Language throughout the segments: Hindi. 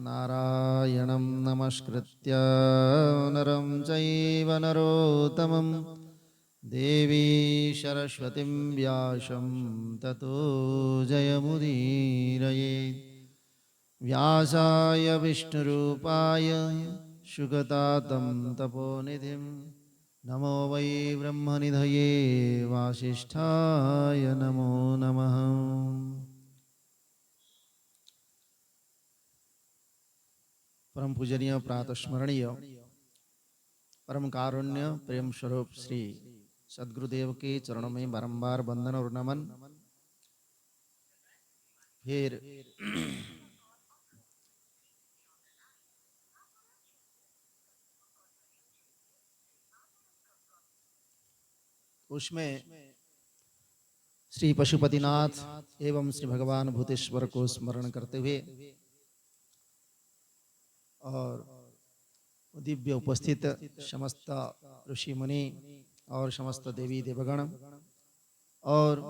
नारायणं नमस्कृत्य नरं चैव नरोत्तमं देवी सरस्वतीं व्यासं ततो जयमुदीरये। व्यासाय विष्णुरूपाय सुगतातं तपोनिधिं नमो वै ब्रह्मनिधये वासिष्ठाय नमो नमः। परम पूजनीय प्रातस्मरणीय परम कारुण्य प्रेम स्वरूप श्री सद्गुरुदेव के चरणों में बारंबार वंदन और नमन। फिर उसमें श्री पशुपतिनाथ एवं श्री भगवान भूतेश्वर को स्मरण करते हुए और दिव्य उपस्थित समस्त ऋषि मुनि और समस्त देवी देवगण और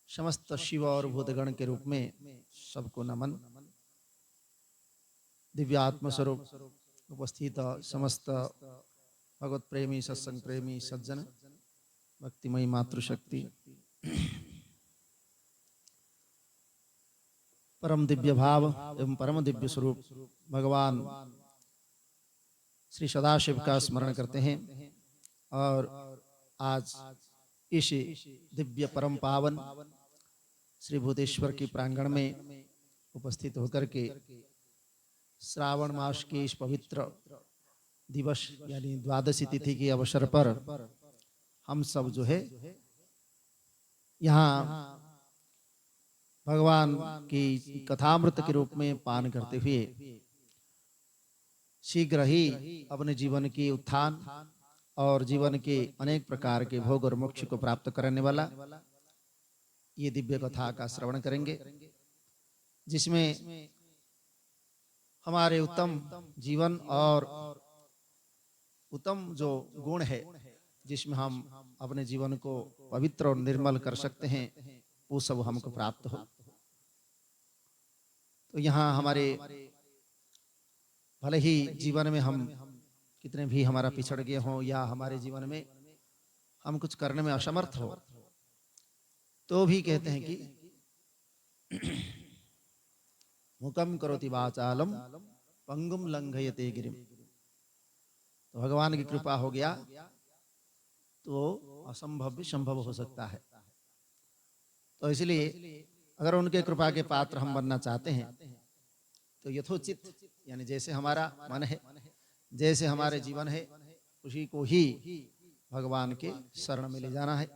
समस्त शिव और भूतगण के रूप में सबको नमन। दिव्य आत्मस्वरूप उपस्थित समस्त भगवत प्रेमी सत्संग प्रेमी सज्जन भक्तिमयी मातृशक्ति परम दिव्य भाव एवं परम दिव्य स्वरूप भगवान श्री सदाशिव का स्मरण करते हैं और आज इस दिव्य परम पावन श्री भूतेश्वर की प्रांगण में उपस्थित होकर के श्रावण मास के इस पवित्र दिवस यानी द्वादशी तिथि के अवसर पर हम सब जो है यहाँ भगवान की कथामृत के रूप में पान करते हुए शीघ्र ही अपने जीवन के उत्थान और जीवन के अनेक प्रकार के भोग और मोक्ष को प्राप्त करने वाला ये दिव्य कथा का श्रवण करेंगे, जिसमें हमारे उत्तम जीवन और उत्तम जो गुण है जिसमें हम अपने जीवन को पवित्र और निर्मल कर सकते हैं वो सब हमको प्राप्त हो। तो यहाँ हमारे भले ही जीवन में हम कितने भी हमारा पिछड़ गए हों या हमारे जीवन में हम कुछ करने में असमर्थ हो तो भी कहते हैं कि मुकम करोति वाचालम पंगुम लंघयते गिरिम। तो भगवान की कृपा हो गया तो असंभव भी संभव हो सकता है। तो इसलिए अगर उनके कृपा के पात्र हम बनना चाहते हैं तो यथोचित यानी जैसे हमारा मन है जैसे हमारे जीवन है उसी को ही भगवान के शरण में ले जाना है।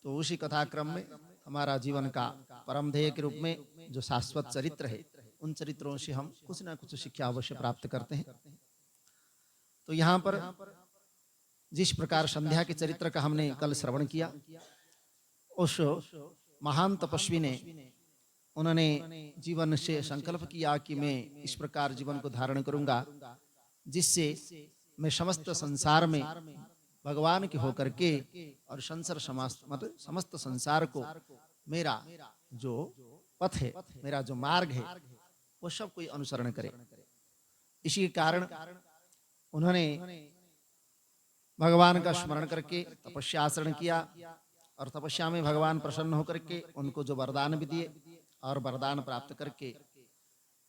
तो उसी कथाक्रम में हमारा जीवन का परम ध्येय के रूप में जो शाश्वत चरित्र है उन चरित्रों से हम कुछ ना कुछ शिक्षा अवश्य प्राप्त करते हैं। तो यहाँ पर जिस प्रकार संध्या के चरित्र का हमने कल श्रवण किया, उस महान तपस्वी ने उन्होंने जीवन से संकल्प किया कि मैं इस प्रकार जीवन को धारण करूंगा जिससे मैं समस्त संसार में भगवान के होकर के और संसार समाज मतलब समस्त संसार को मेरा जो पथ है मेरा जो मार्ग है वो सब कोई अनुसरण करे। इसी कारण उन्होंने भगवान का स्मरण करके तपस्या आचरण किया और तपस्या में भगवान प्रसन्न होकर के उनको जो वरदान भी दिए और वरदान प्राप्त करके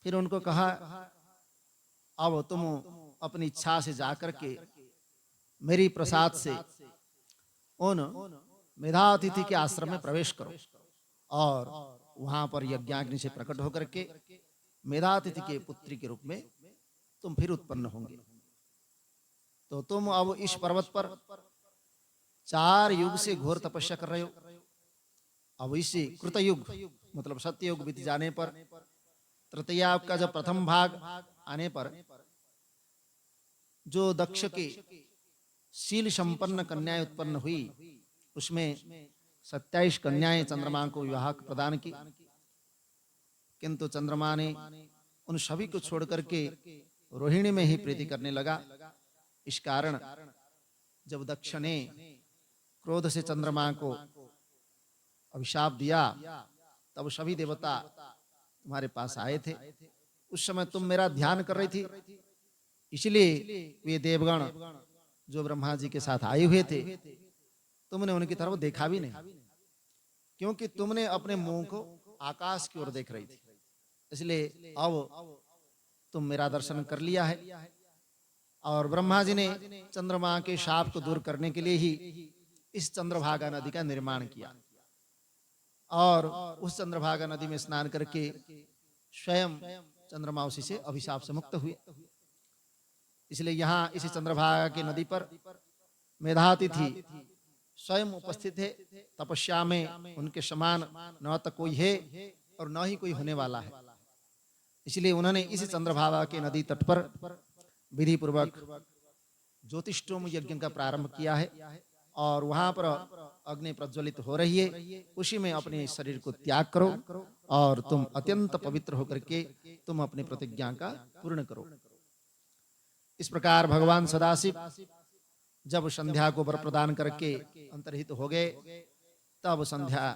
फिर उनको कहा अब तुम अपनी इच्छा से जाकर के मेरी प्रसाद से उन मेधातिथि के आश्रम में प्रवेश करो और वहां पर यज्ञाग्नि से प्रकट होकर के मेधातिथि के पुत्री के रूप में तुम फिर उत्पन्न होंगे। तो तुम अब इस पर्वत पर 4 युग से घोर तपस्या कर रहे हो। अब इसी कृतयुग मतलब सत्ययुग बीत जाने पर तृतीया का जब प्रथम भाग आने पर जो दक्ष के शील संपन्न कन्याएं उत्पन्न हुई उसमें 27 कन्याएं चंद्रमा को विवाह प्रदान की, किंतु चंद्रमा ने उन सभी को छोड़ करके रोहिणी में ही प्रीति करने लगा। इस कारण जब दक्ष ने क्रोध से चंद्रमा को अभिशाप दिया तब सभी देवता तुम्हारे पास आए थे। उस समय तुम मेरा ध्यान कर रही थी, इसलिए वे देवगण जो ब्रह्मा जी के साथ आए हुए थे, तुमने उनकी तरफ देखा भी नहीं, क्योंकि तुमने अपने मुंह को आकाश की ओर देख रही थी। इसलिए अब तुम मेरा दर्शन कर लिया है। और ब्रह्मा जी ने चंद्रमा के शाप को दूर करने के लिए ही इस चंद्रभागा नदी का निर्माण किया, और उस चंद्रभागा नदी में स्नान करके स्वयं चंद्रमा उसी से अभिशाप से मुक्त हुए। इसलिए यहाँ इसी चंद्रभागा की नदी पर मेधातिथि स्वयं उपस्थित है। तपस्या में उनके समान न तो कोई है और न ही कोई होने वाला है। इसलिए उन्होंने इसी चंद्रभागा के नदी तट पर विधि पूर्वक ज्योतिष्टोम यज्ञ का प्रारंभ किया है, और वहां पर अग्नि प्रज्वलित हो रही है। उसी में अपने शरीर को त्याग करो और तुम अत्यंत पवित्र होकर के तुम अपनी प्रतिज्ञा का पूर्ण करो। इस प्रकार भगवान सदाशिव जब संध्या को वर प्रदान करके अंतर्हित हो गए, तब संध्या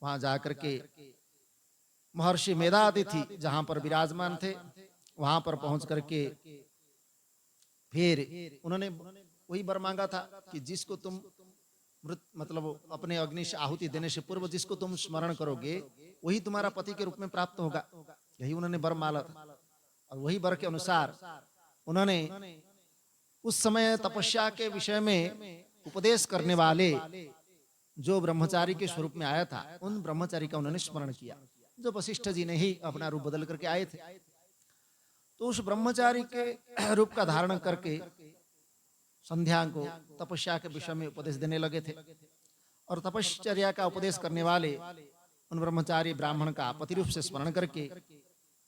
वहां जाकर के महर्षि मेधातिथि जहां पर विराजमान थे, वहां पर पहुंच करके फिर उन्होंने वही वर मांगा था कि जिसको तुम मृत मतलब अपने अग्नि से आहुति देने से पूर्व जिसको तुम स्मरण करोगे, वही तुम्हारा पति के रूप में प्राप्त होगा। यही उन्होंने वर मांगा था, और वही वर के अनुसार उन्होंने उस समय तपस्या के विषय में उपदेश करने वाले जो ब्रह्मचारी के स्वरूप में आया था, उन ब्रह्मचारी का उन्होंने स्मरण किया, जो वशिष्ठ जी ने ही अपना रूप बदल करके आए थे। तो उस ब्रह्मचारी के रूप का धारण करके संध्या को तपस्या के विषय में उपदेश देने लगे थे, और तपश्चर्या का उपदेश करने वाले उन ब्रह्मचारी ब्राह्मण का पति रूप से स्मरण करके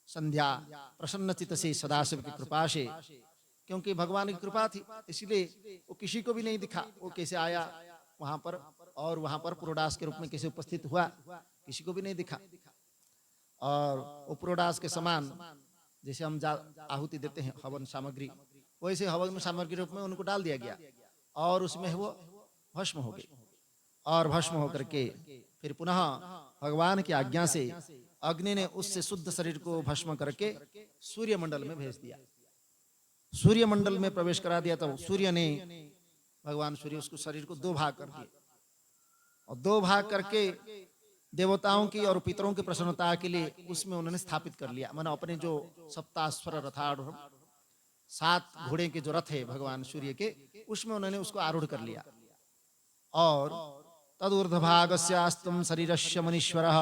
संध्या प्रसन्न चित्त से सदाशिव की कृपा से, क्योंकि भगवान की कृपा थी इसलिए वो किसी को भी नहीं दिखा, वो कैसे आया वहां पर, और वहां पर पुरोडास के रूप में कैसे उपस्थित हुआ, किसी को भी नहीं दिखा। और वो पुरोडास के समान जैसे हम आहुति देते हैं हवन सामग्री, वैसे हवन सामग्री रूप में उनको डाल दिया गया, और उसमें वो भस्म हो गए, और भस्म होकर के फिर पुनः भगवान की आज्ञा से अग्नि ने उससे शुद्ध शरीर को भस्म करके सूर्य मंडल में भेज दिया। सूर्य मंडल में प्रवेश करा दिया, तो सूर्य ने भगवान सूर्य उसको शरीर को दो भाग कर दिए, और दो भाग करके देवताओं की और पितरों की प्रसन्नता के लिए उसमें उन्होंने स्थापित कर लिया। मानो अपने जो सप्ताश्वर रथारूढ़ 7 घोड़े के जो रथ है भगवान सूर्य के, उसमें उन्होंने उसको आरूढ़ कर लिया। और तदूर्ध्वभागस्यास्तुम शरीरस्य मनीश्वरः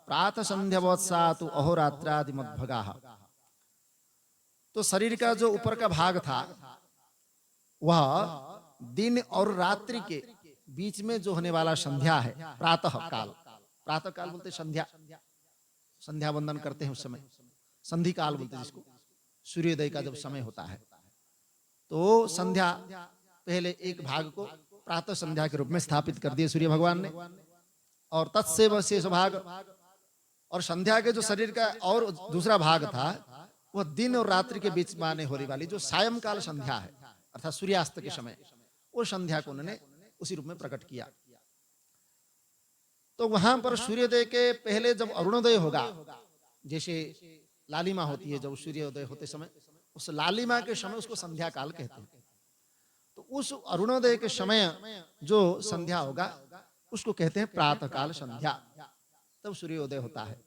प्रातः संध्यावत्सातु अहोरात्रादि मद्भगाः। तो शरीर का जो ऊपर का भाग था वह दिन और रात्रि के बीच में जो होने वाला संध्या है, प्रातः काल, प्रातः काल बोलते संध्या, संध्या वंदन करते हैं उस समय संधि काल बोलते हैं जिसको, सूर्योदय का जब समय होता है। तो संध्या पहले एक भाग को प्रातः संध्या के रूप में स्थापित कर दिए सूर्य भगवान ने, और तत्सेव शेष भाग, और संध्या के जो शरीर का और दूसरा भाग था वह दिन और रात्रि के बीच में आने होने वाली जो सायंकाल संध्या है, अर्थात सूर्यास्त के समय, वो संध्या को उन्होंने उसी रूप में प्रकट किया। तो वहां पर सूर्योदय के पहले जब अरुणोदय होगा, जैसे लालिमा होती है जब सूर्योदय होते समय, उस लालिमा के समय उसको संध्या काल कहते हैं। तो उस अरुणोदय के समय जो संध्या होगा उसको कहते हैं प्रातः काल संध्या, तब सूर्योदय होता है।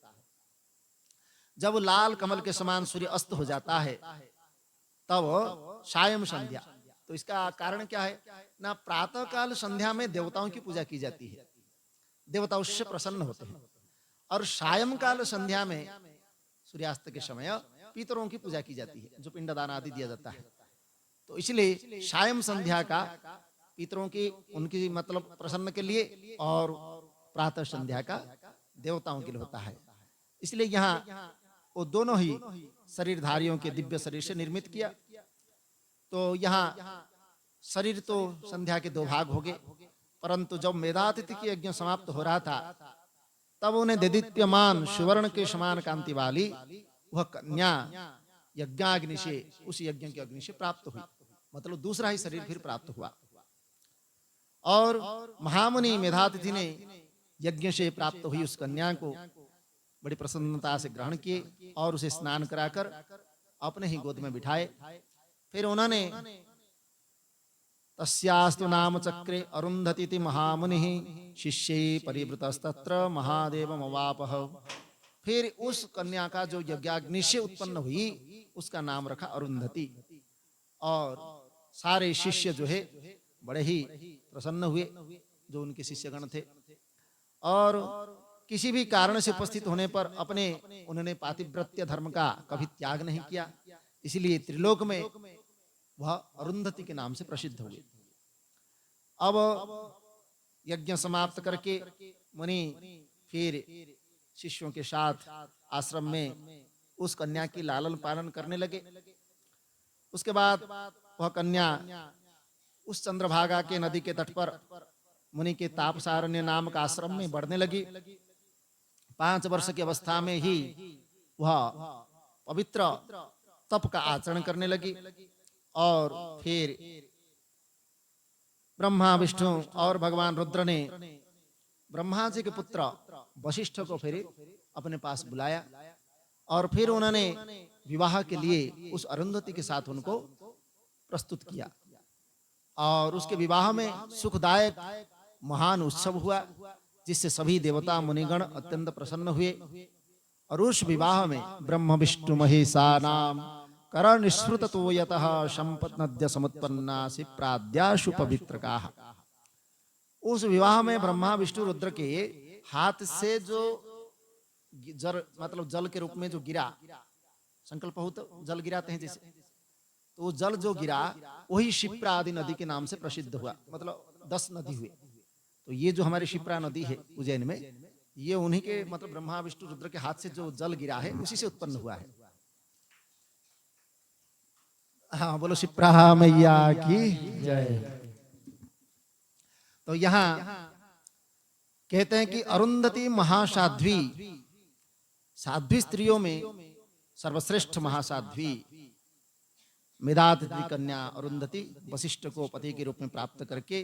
जब लाल कमल के समान सूर्य अस्त हो जाता है तब सायं संध्या। तो इसका कारण क्या है ना, प्रातः काल संध्या में देवताओं की पूजा की जाती है, देवता उससे प्रसन्न होते हैं, और सायंकाल संध्या में सूर्यास्त के समय पितरों की पूजा की जाती है, जो पिंडदान आदि दिया जाता है। तो इसलिए सायं संध्या का पितरों की उनकी मतलब प्रसन्न के लिए, और प्रातः संध्या का देवताओं के लिए होता है। इसलिए यहाँ वो दोनों ही शरीरधारियों के दिव्य शरीर से निर्मित किया। तो यहाँ शरीर तो संध्या के 2 भाग हो गए, परंतु जब मेधातिथि की यज्ञ समाप्त हो रहा था तब उन्हें देदीप्यमान सुवर्ण के समान कांति वाली वह कन्या यज्ञाग्नि से, उस यज्ञ की अग्नि से प्राप्त हुई, मतलब दूसरा ही शरीर फिर प्राप्त हुआ। और महामुनि मेधातिथि ने यज्ञ से प्राप्त हुई उस कन्या को बड़ी प्रसन्नता से ग्रहण किए और उसे स्नान कराकर अपने ही गोद में बिठाए। फिर उन्होंने तस्यास्तु नाम चक्रे अरुंधति महामुनि शिष्यै परिवृतस्तत्र महादेवमवापः। फिर उस कन्या का जो यज्ञाग्नि से उत्पन्न हुई उसका नाम रखा अरुंधति। और सारे शिष्य जो है बड़े ही प्रसन्न हुए, जो उनके शिष्यगण थे। और किसी भी कारण से उपस्थित होने पर उन्होंने पातिव्रत्य धर्म का कभी त्याग नहीं किया, इसलिए त्रिलोक में वह अरुंधति के नाम से प्रसिद्ध हुए। अब यज्ञ समाप्त करके मुनि फिर शिष्यों के साथ आश्रम में उस कन्या की लालन पालन करने लगे। उसके बाद वह कन्या उस चंद्रभागा के नदी के तट पर मुनि के तापसारण्य नाम का आश्रम में बढ़ने लगी। 5 वर्ष की अवस्था में ही वह पवित्र तप का आचरण करने लगी। और फिर ब्रह्मा विष्णु और भगवान रुद्र ने ब्रह्मा जी के पुत्र वशिष्ठ को फिर अपने पास बुलाया और फिर उन्होंने विवाह के लिए उस अरुंधति के साथ उनको प्रस्तुत किया। और उसके विवाह में सुखदायक महान उत्सव हुआ, जिससे सभी देवता मुनिगण अत्यंत प्रसन्न हुए। और उस विवाह में ब्रह्म विष्णु महेशा नाम करण निःसृत तो यतः संपत्नद्य समुत्पन्ना से प्राद्याशु पवित्रकाः। उस विवाह में ब्रह्मा विष्णु रुद्र के हाथ से जो जल मतलब जल के रूप में जो गिरा, संकल्प हो तो जल गिराते हैं जैसे, तो वो जल जो गिरा वही शिप्रा आदि नदी के नाम से प्रसिद्ध हुआ। मतलब 10 नदी हुए। तो ये जो हमारी शिप्रा नदी है उज्जैन में, ये उन्हीं के मतलब ब्रह्मा विष्णु रुद्र के हाथ से जो जल गिरा है उसी से उत्पन्न हुआ है। हाँ, बोलो शिप्रा मैया की जय। तो यहाँ कहते हैं कि अरुंधति महासाध्वी, साध्वी स्त्रियों में सर्वश्रेष्ठ महासाध्वी मेधातिथि कन्या अरुंधति वशिष्ठ को पति के रूप में प्राप्त करके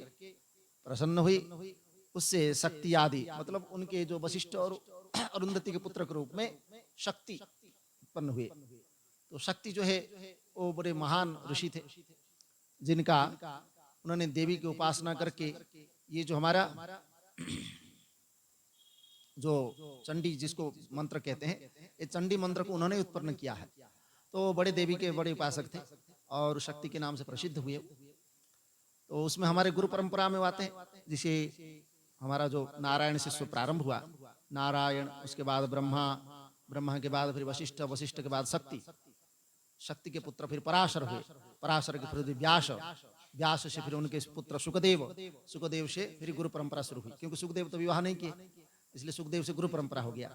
प्रसन्न हुई। उससे शक्ति आदि मतलब उनके जो वशिष्ठ और अरुंधति के पुत्र के रूप में शक्ति उत्पन्न हुए। तो शक्ति जो है वो बड़े महान ऋषि थे, जिनका उन्होंने देवी की उपासना करके ये जो हमारा जो चंडी जिसको मंत्र कहते हैं, ये चंडी मंत्र को उन्होंने उत्पन्न किया है। तो बड़े देवी के बड़े उपासक थे और शक्ति के नाम से प्रसिद्ध हुए। तो उसमें हमारे गुरु परंपरा में आते हैं, जिसे हमारा जो नारायण से प्रारंभ हुआ, नारायण, उसके बाद ब्रह्मा, ब्रह्मा के बाद फिर वशिष्ठ, वशिष्ठ के बाद शक्ति, शक्ति के पुत्र फिर पराशर हुए, पराशर के फिर व्यास, व्यास से फिर उनके पुत्र सुखदेव, सुखदेव से फिर गुरु परंपरा शुरू हुई। क्योंकि सुखदेव तो विवाह नहीं किए, इसलिए सुखदेव से गुरु परंपरा हो गया।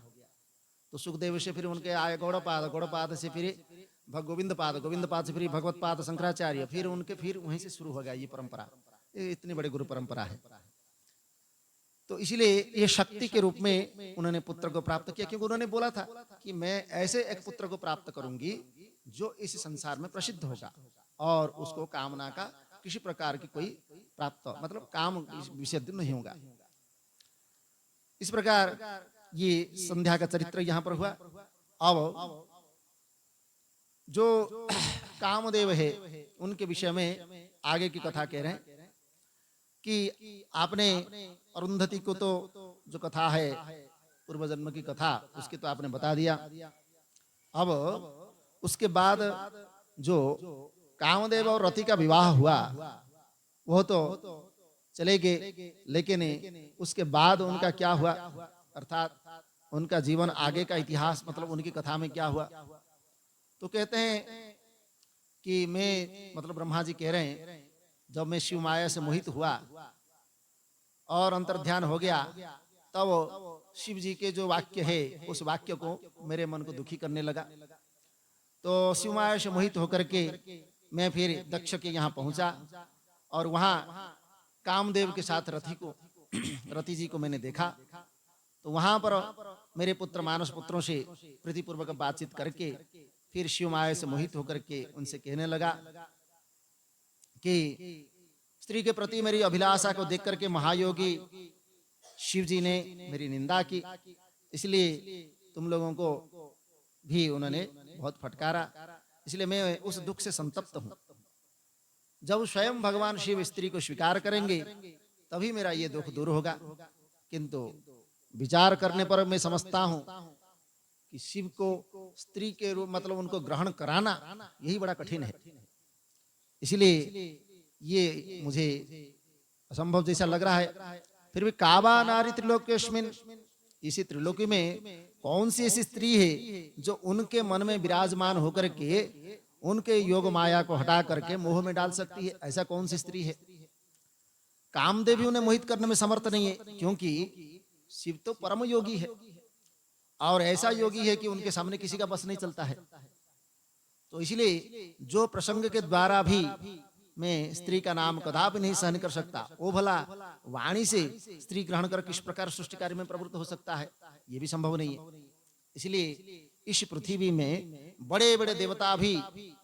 तो सुखदेव से फिर उनके आए गौड़पाद, गौड़पाद से फिर गोविंद पाद, गोविंद पाद से फिर भगवत पाद शंकराचार्य, फिर उनके फिर वहीं से शुरू हो गया ये परंपरा। ये इतनी बड़ी गुरु परंपरा है। तो इसलिए ये शक्ति के रूप में उन्होंने पुत्र को प्राप्त किया, क्योंकि उन्होंने बोला था कि मैं ऐसे एक पुत्र को प्राप्त करूंगी जो इस संसार में प्रसिद्ध होगा और उसको कामना का किसी प्रकार की कोई प्राप्त मतलब काम विषय नहीं होगा। इस प्रकार ये संध्या का चरित्र यहाँ पर हुआ। अब जो कामदेव है उनके विषय में आगे की कथा कह रहे हैं कि आपने अरुंधति को तो जो कथा है पूर्व जन्म की कथा उसकी तो आपने बता दिया। अब उसके बाद जो कामदेव और रति का विवाह हुआ वो तो चले गए, लेकिन उसके बाद उनका क्या हुआ, अर्थात उनका जीवन आगे का इतिहास मतलब उनकी कथा में क्या हुआ। तो कहते हैं कि मैं मतलब ब्रह्मा जी कह रहे हैं, जब मैं शिव माया से मोहित हुआ और अंतर्ध्यान हो गया, तब शिव जी के जो वाक्य है उस वाक्य को मेरे मन को दुखी करने लगा। तो शिव माया से मोहित होकर के मैं फिर दक्ष के यहाँ पहुंचा और वहां कामदेव के साथ रति जी को मैंने देखा। तो वहां पर मेरे पुत्र मानस पुत्रों से प्रीतिपूर्वक बातचीत करके फिर शिव माया से मोहित होकर के उनसे कहने लगा कि स्त्री के प्रति मेरी अभिलाषा को देख करके महायोगी शिव जी ने मेरी निंदा की, इसलिए तुम लोगों को भी उन्होंने बहुत फटकारा, इसलिए मैं उस दुख से संतप्त हूं। जब स्वयं भगवान शिव स्त्री को स्वीकार करेंगे तभी मेरा ये दुख दूर होगा। किंतु विचार करने पर मैं समझता हूं कि शिव को स्त्री के रूप मतलब उनको ग्रहण कराना यही बड़ा कठिन है। इसलिए ये मुझे असंभव जैसा लग रहा है। फिर भी काबा नारी त्रिलोक्यस्मिन, इसी त्रिलोकी में कौन सी ऐसी स्त्री है जो उनके मन में विराजमान होकर के उनके योग माया को हटा करके मोह में डाल सकती है? ऐसा कौन सी स्त्री है? कामदेव भी उन्हें मोहित करने में समर्थ नहीं है, क्योंकि शिव तो परम योगी है और ऐसा योगी है कि उनके सामने किसी का बस नहीं चलता है। तो इसलिए जो प्रसंग के द्वारा भी मैं स्त्री का नाम कदापि नहीं सहन कर सकता, वो भला वाणी से स्त्री ग्रहण कर किस प्रकार सृष्टि कार्य में प्रवृत्त हो सकता है? ये भी संभव नहीं है। इसलिए इस पृथ्वी में बड़े बड़े देवता भी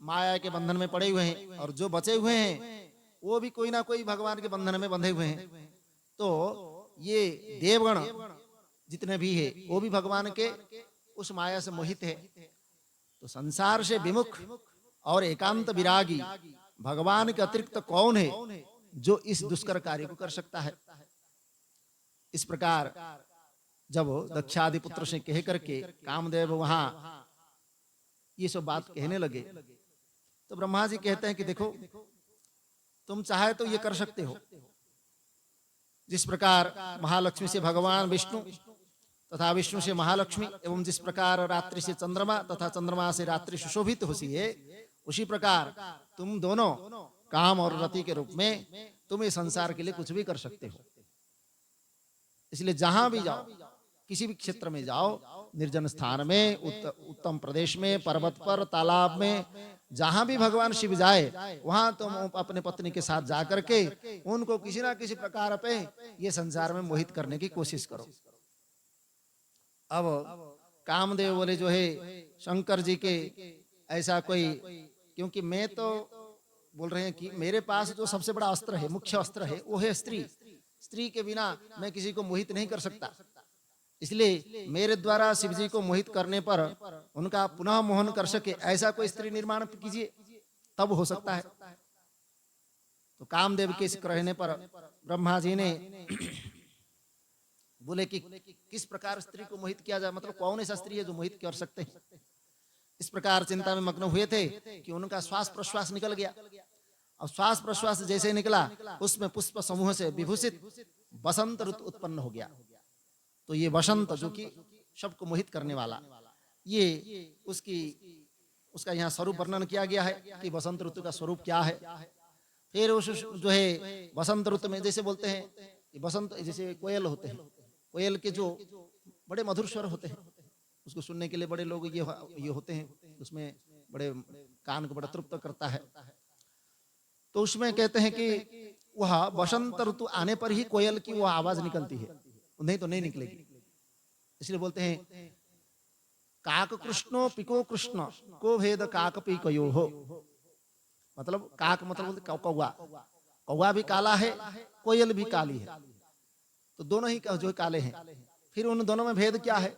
माया के बंधन में पड़े हुए हैं, और जो बचे हुए हैं वो भी कोई ना कोई भगवान के बंधन में बंधे हुए हैं। तो ये देवगण जितने भी है वो भी भगवान के उस माया से मोहित है। तो संसार से विमुख और एकांत विरागी भगवान के अतिरिक्त कौन है जो इस दुष्कर कार्य को कर सकता है? इस प्रकार जब दक्षादि पुत्र से कह करके कामदेव वहां ये सब बात कहने लगे, तो ब्रह्मा जी कहते हैं कि देखो, तुम चाहे तो ये कर सकते हो। जिस प्रकार महालक्ष्मी से भगवान विष्णु तथा विष्णु से महालक्ष्मी, एवं जिस प्रकार रात्रि से चंद्रमा तथा चंद्रमा से रात्रि सुशोभित होती है, उसी प्रकार तुम दोनों काम और रति के रूप में तुम इस संसार के लिए कुछ भी कर सकते हो। इसलिए जहां भी जाओ, किसी भी क्षेत्र में जाओ, निर्जन स्थान में, उत्तम प्रदेश में, पर्वत पर, तालाब में, जहां भी भगवान शिव जाए वहां तुम अपने पत्नी के साथ जाकर के उनको किसी ना किसी प्रकार पे ये संसार में मोहित करने की कोशिश करो। अब कामदेव बोले जो है शंकर जी के ऐसा कोई, क्योंकि मैं तो बोल रहे हैं कि मेरे पास जो सबसे बड़ा अस्त्र है, मुख्य अस्त्र है, वो है स्त्री। स्त्री के बिना मैं किसी को मोहित नहीं कर सकता। इसलिए मेरे द्वारा शिव जी को मोहित करने पर उनका पुनः मोहन कर सके ऐसा कोई स्त्री निर्माण कीजिए, तब हो सकता है। तो कामदेव के कहने पर ब्रह्मा जी ने बोले कि किस प्रकार स्त्री को मोहित किया जाए, मतलब कौन ऐसा स्त्री है जो मोहित कर सकते हैं। इस प्रकार चिंता में मग्न हुए थे कि उनका श्वास प्रश्वास निकल गया। और श्वास प्रश्वास जैसे निकला उसमें पुष्प समूह से विभूषित बसंत ऋतु उत्पन्न हो गया। तो ये वसंत जो कि सबको मोहित करने वाला, ये उसका यहाँ स्वरूप वर्णन किया गया है कि वसंत ऋतु का स्वरूप क्या है। फिर उस जो है वसंत ऋतु में जैसे बोलते हैं बसंत, जैसे कोयल होते हैं, कोयल के जो बड़े मधुर स्वर होते हैं, उसको सुनने के लिए बड़े लोग ये होते हैं, उसमें बड़े कान को बड़ा तृप्त करता है। तो उसमें कहते हैं कि वह बसंत ऋतु आने पर ही कोयल की वह आवाज निकलती है, नहीं तो नहीं निकलेगी। इसलिए बोलते हैं काक कृष्णो पिको कृष्ण को भेद काक पिकयो हो, मतलब काक मतलब बोलते कौवा, कौवा भी काला है, कोयल भी काली है, तो दोनों ही जो काले हैं। फिर उन दोनों में भेद क्या है?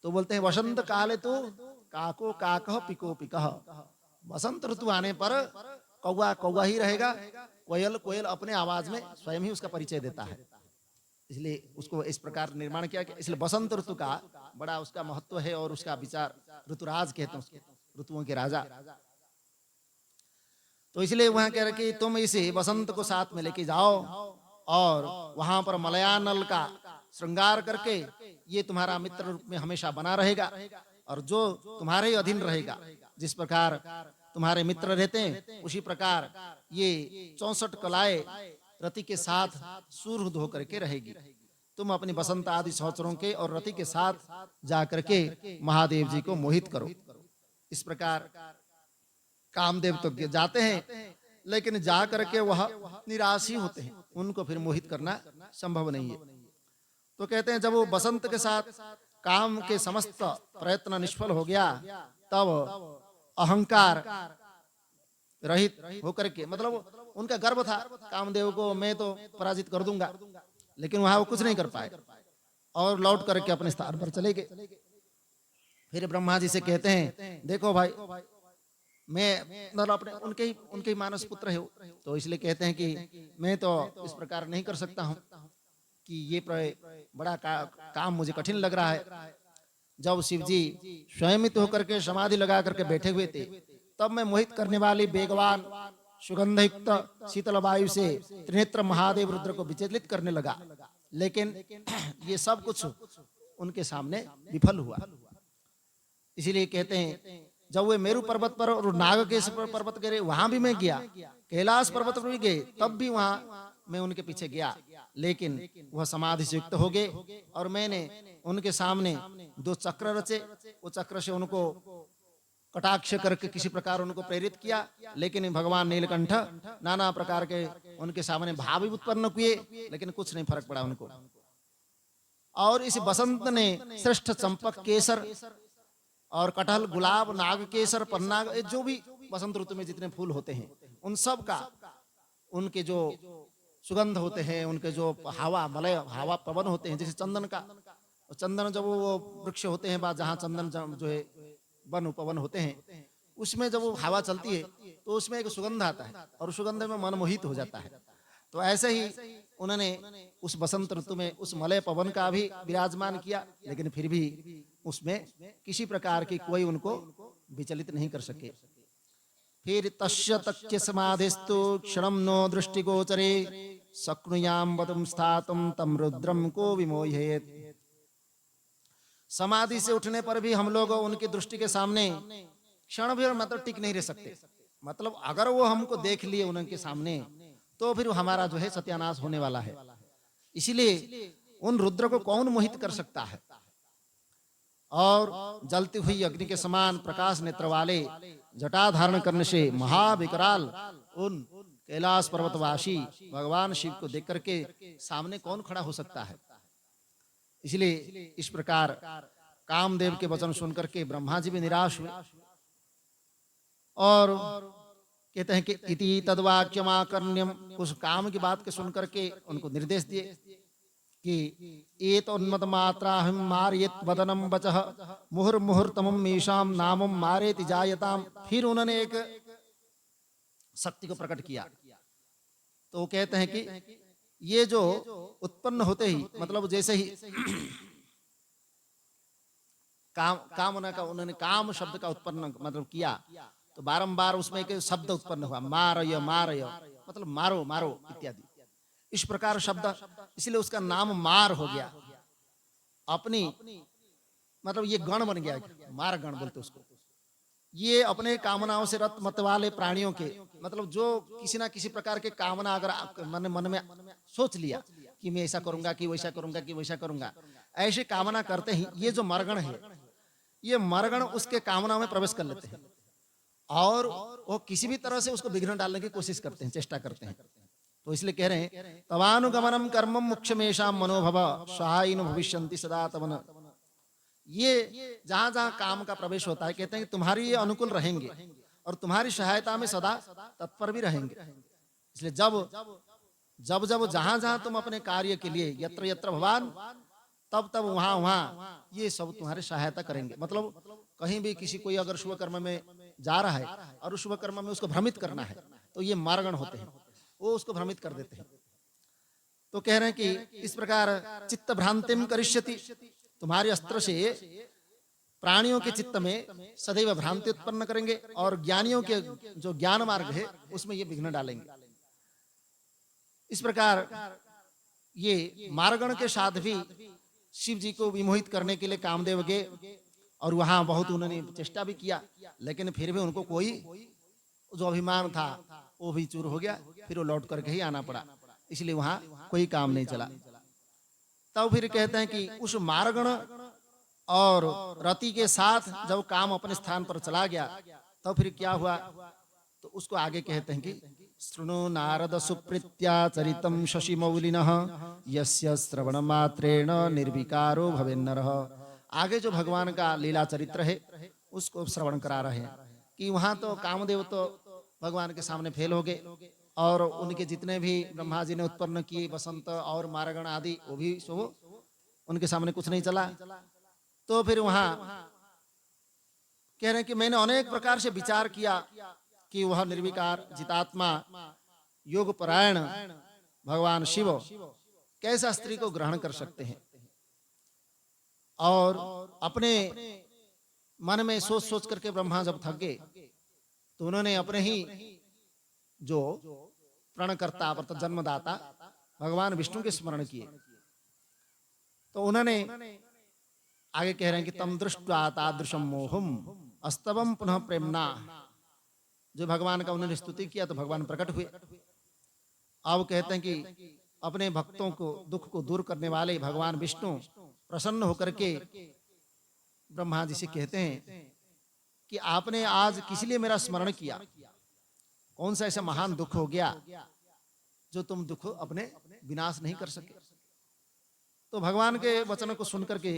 तो बोलते हैं वसंत काले तो काको काकह पिको पिकह, वसंत ऋतु आने पर कौवा कौवा ही रहेगा, कोयल कोयल अपने आवाज में स्वयं ही उसका परिचय देता है। इसलिए उसको इस प्रकार निर्माण किया गया। इसलिए बसंत ऋतु का बड़ा उसका महत्व है और उसका विचार ऋतुराज कहते हैं उसको, ऋतुओं के राजा। तो इसलिए वहां कह रहे कि तुम इसे बसंत को साथ में लेके जाओ और वहां पर मलयानल का श्रृंगार करके ये तुम्हारा मित्र रूप में हमेशा बना रहेगा और जो तुम्हारे ही अधीन रहेगा। जिस प्रकार तुम्हारे मित्र रहते हैं उसी प्रकार ये 64 कलाएं रति के साथ सुरहुद होकर के रहेगी। तुम अपनी बसंत आदि सहचरों के और रति के साथ जाकर के महादेव जी को मोहित करो। इस प्रकार कामदेव तो जाते हैं, लेकिन जा करके वह निराश ही होते हैं, उनको फिर मोहित करना संभव नहीं है। तो कहते हैं जब वो बसंत के साथ काम के समस्त प्रयत्न निष्फल हो गया, तब अहंकार रहित होकर के, मतलब उनका गर्व था कामदेव को मैं तो पराजित कर दूंगा, लेकिन वहां वो कुछ नहीं कर पाए। और लौट करके अपने स्थान पर चले गए। फिर ब्रह्मा जी से कहते हैं, देखो भाई, मैं मतलब अपने उनके ही मानस पुत्र हो, तो इसलिए कहते हैं कि मैं तो इस प्रकार नहीं कर सकता हूँ कि ये बड़ा काम मुझे कठिन लग रहा है। जब शिव जी स्वयं होकर के समाधि लगा करके बैठे हुए थे, तब मैं मोहित करने वाली वेगवान सुगंधयुक्त शीतल वायु से त्रिनेत्र महादेव रुद्र को विचलित करने लगा, लेकिन ये सब कुछ उनके सामने विफल हुआ। इसीलिए कहते हैं, जब वे मेरू पर्वत पर और नागकेश पर्वत गए, वहां भी मैं गया, कैलाश पर्वत पर भी गए, तब भी वहां मैं उनके पीछे गया, लेकिन वह समाधि से युक्त हो गए। और मैंने उनके सामने 2 चक्र रचे, वो चक्र से उनको कटाक्ष करके किसी प्रकार उनको प्रेरित किया, लेकिन भगवान नीलकंठ नाना प्रकार के उनके सामने भाव उत्पन्न किए, लेकिन कुछ नहीं फर्क पड़ा उनको। और इस बसंत ने श्रेष्ठ चंपक, केसर और कटहल, गुलाब, नाग केसर, पन्नाग, जो भी बसंत ऋतु में जितने फूल होते हैं, उन सब का उनके जो सुगंध होते हैं, उनके जो हवा मलय हवा पवन होते हैं, जैसे चंदन का, चंदन जब वो वृक्ष होते हैं, जहाँ चंदन जो है वन उपवन होते हैं, उसमें जब वो हवा चलती है तो उसमें एक सुगंध आता है और सुगंध में मन मोहित हो जाता है। तो ऐसे ही उन्होंने उस बसंत ऋतु में उस मलय पवन का भी विराजमान किया, लेकिन फिर भी उसमें किसी प्रकार की कोई उनको विचलित नहीं कर सके। फिर तस्य तक्य समाधिस्तु क्षणम नो दृष्टिगोचरे शक्नुयाम वदुम स्थातुम तम रुद्रम को विमोहेत। समाधि से उठने पर भी हम लोग उनकी दृष्टि के सामने क्षण भी मतलब टिक नहीं रह सकते। मतलब अगर वो हमको देख लिए उनके सामने, तो फिर हमारा जो है सत्यानाश होने वाला है। इसीलिए उन रुद्र को कौन मोहित कर सकता है। और जलती हुई अग्नि के समान प्रकाश नेत्र वाले जटा धारण करने से महाविकराल उन कैलाश पर्वतवासी भगवान शिव को देख करके सामने कौन खड़ा हो सकता है। इसलिए इस प्रकार कामदेव के वचन सुनकर के ब्रह्मा जी भी निराश हुए और कहते हैं कि इति तद्वाक्यमाकर्ण्यम, उस काम की बात के सुनकर के उनको निर्देश दिए कि एतोन्मत मात्रा हम मारयेत वदनम वचः मुहुर्मुहुर्तमं मीशाम नामम मारेति जायताम। फिर उन्होंने एक शक्ति को प्रकट किया। तो वो कहते हैं कि ये जो उत्पन्न होते ही, मतलब जैसे ही कामना का उन्होंने काम शब्द का उत्पन्न मतलब किया, तो बारंबार उसमें एक शब्द उत्पन्न हुआ, मारय मारय, मतलब मारो मारो इत्यादि, इस प्रकार शब्द, इसलिए उसका नाम मार हो गया। अपनी मतलब ये गण बन गया, मार गण बोलते उसको। ये अपने कामनाओं से रत मत वाले प्राणियों के, मतलब जो किसी ना किसी प्रकार के कामना अगर मन में सोच लिया कि मैं ऐसा करूंगा कि वैसा करूंगा कि वैसा करूंगा, ऐसे कामना करते ही ये जो मरगण है, ये मरगण उसके कामनाओं में प्रवेश कर लेते हैं और वो किसी भी तरह से उसको विघ्न डालने की कोशिश करते हैं, चेष्टा करते हैं। तो इसलिए कह रहे हैं तवानुगमनम कर्मम मुख्यमेषाम मनोभव सहायिनो भविष्यन्ति सदा तवन। ये जहां जहां काम का प्रवेश होता है, कहते हैं कि तुम्हारी ये अनुकूल रहेंगे और तुम्हारी सहायता में सदा तत्पर भी रहेंगे। इसलिए जब जब जहां जहां तुम अपने कार्य के लिए यत्र यत्र भगवान, तब तब वहां वहां ये सब तुम्हारी सहायता करेंगे। मतलब कहीं भी किसी कोई अगर शुभ कर्म में जा रहा है और उस शुभ कर्म में उसको भ्रमित करना है, तो ये मार्गण होते हैं, वो उसको भ्रमित कर देते हैं। तो कह रहे हैं कि इस प्रकार चित्त भ्रांतिम करिष्यति, तुम्हारे अस्त्र से प्राणियों के चित्त में सदैव भ्रांति उत्पन्न करेंगे और ज्ञानियों के जो ज्ञान मार्ग है उसमें ये विघ्न डालेंगे। इस प्रकार ये मार्गण के साथ भी शिव जी को विमोहित करने के लिए कामदेव गए और वहां बहुत उन्होंने चेष्टा भी किया, लेकिन फिर भी उनको कोई जो अभिमान था वो भी चूर हो गया, फिर वो लौट करके ही आना पड़ा। इसलिए वहां कोई काम नहीं चला। तब फिर कहते हैं कि उस मार्गण और रति के साथ जब काम अपने स्थान पर चला गया, तब फिर क्या हुआ, तो उसको आगे कहते हैं कि शृणु नारद सुप्रीत्या चरितम शशि मौलिनः यस्य श्रवण मात्रेण निर्विकारो भवेन्नरः। आगे जो भगवान का लीला चरित्र है उसको श्रवण करा रहे हैं कि वहां तो कामदेव तो भगवान के सामने फेल हो गए और उनके जितने भी ब्रह्मा जी ने उत्पन्न किए बसंत और मारगण आदि, वो भी सो उनके सामने कुछ नहीं चला। तो फिर वहां कह रहे हैं कि मैंने अनेक प्रकार से विचार किया कि वह निर्विकार जितात्मा योग परायण भगवान शिव कैसा स्त्री को ग्रहण कर सकते हैं। और अपने मन में सोच सोच करके ब्रह्मा जब थक गए तो उन्होंने अपने ही जो प्रणकर्ता अर्थात जन्मदाता भगवान विष्णु के स्मरण किए। तो उन्होंने आगे कह रहे हैं कि तम दृष्ट्वा तादृशम मोहम अस्तवम पुनः प्रेमना। जो भगवान का उन्होंने स्तुति किया तो भगवान प्रकट हुए। अब कहते हैं कि अपने भक्तों को दुख को दूर करने वाले भगवान विष्णु प्रसन्न होकर के ब्रह्मा जी से कहते हैं कि आपने आज किस लिए मेरा स्मरण किया, कौन सा ऐसा महान दुख हो गया जो तुम दुख अपने विनाश नहीं कर सके। तो भगवान के वचनों को सुनकर के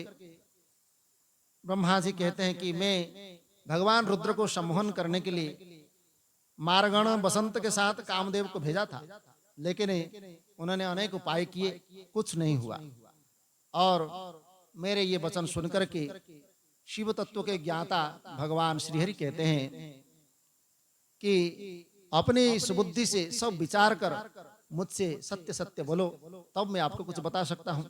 ब्रह्मा जी कहते हैं कि मैं भगवान रुद्र को सम्मोहन करने के लिए मारगण बसंत के साथ कामदेव को भेजा था, लेकिन उन्होंने अनेक उपाय किए, कुछ नहीं हुआ। और मेरे ये वचन सुनकर के शिव तत्व के ज्ञाता भगवान श्रीहरि कहते हैं कि अपनी सुबुद्धि से सब विचार कर मुझसे सत्य सत्य बोलो, तब मैं आपको कुछ बता सकता हूं।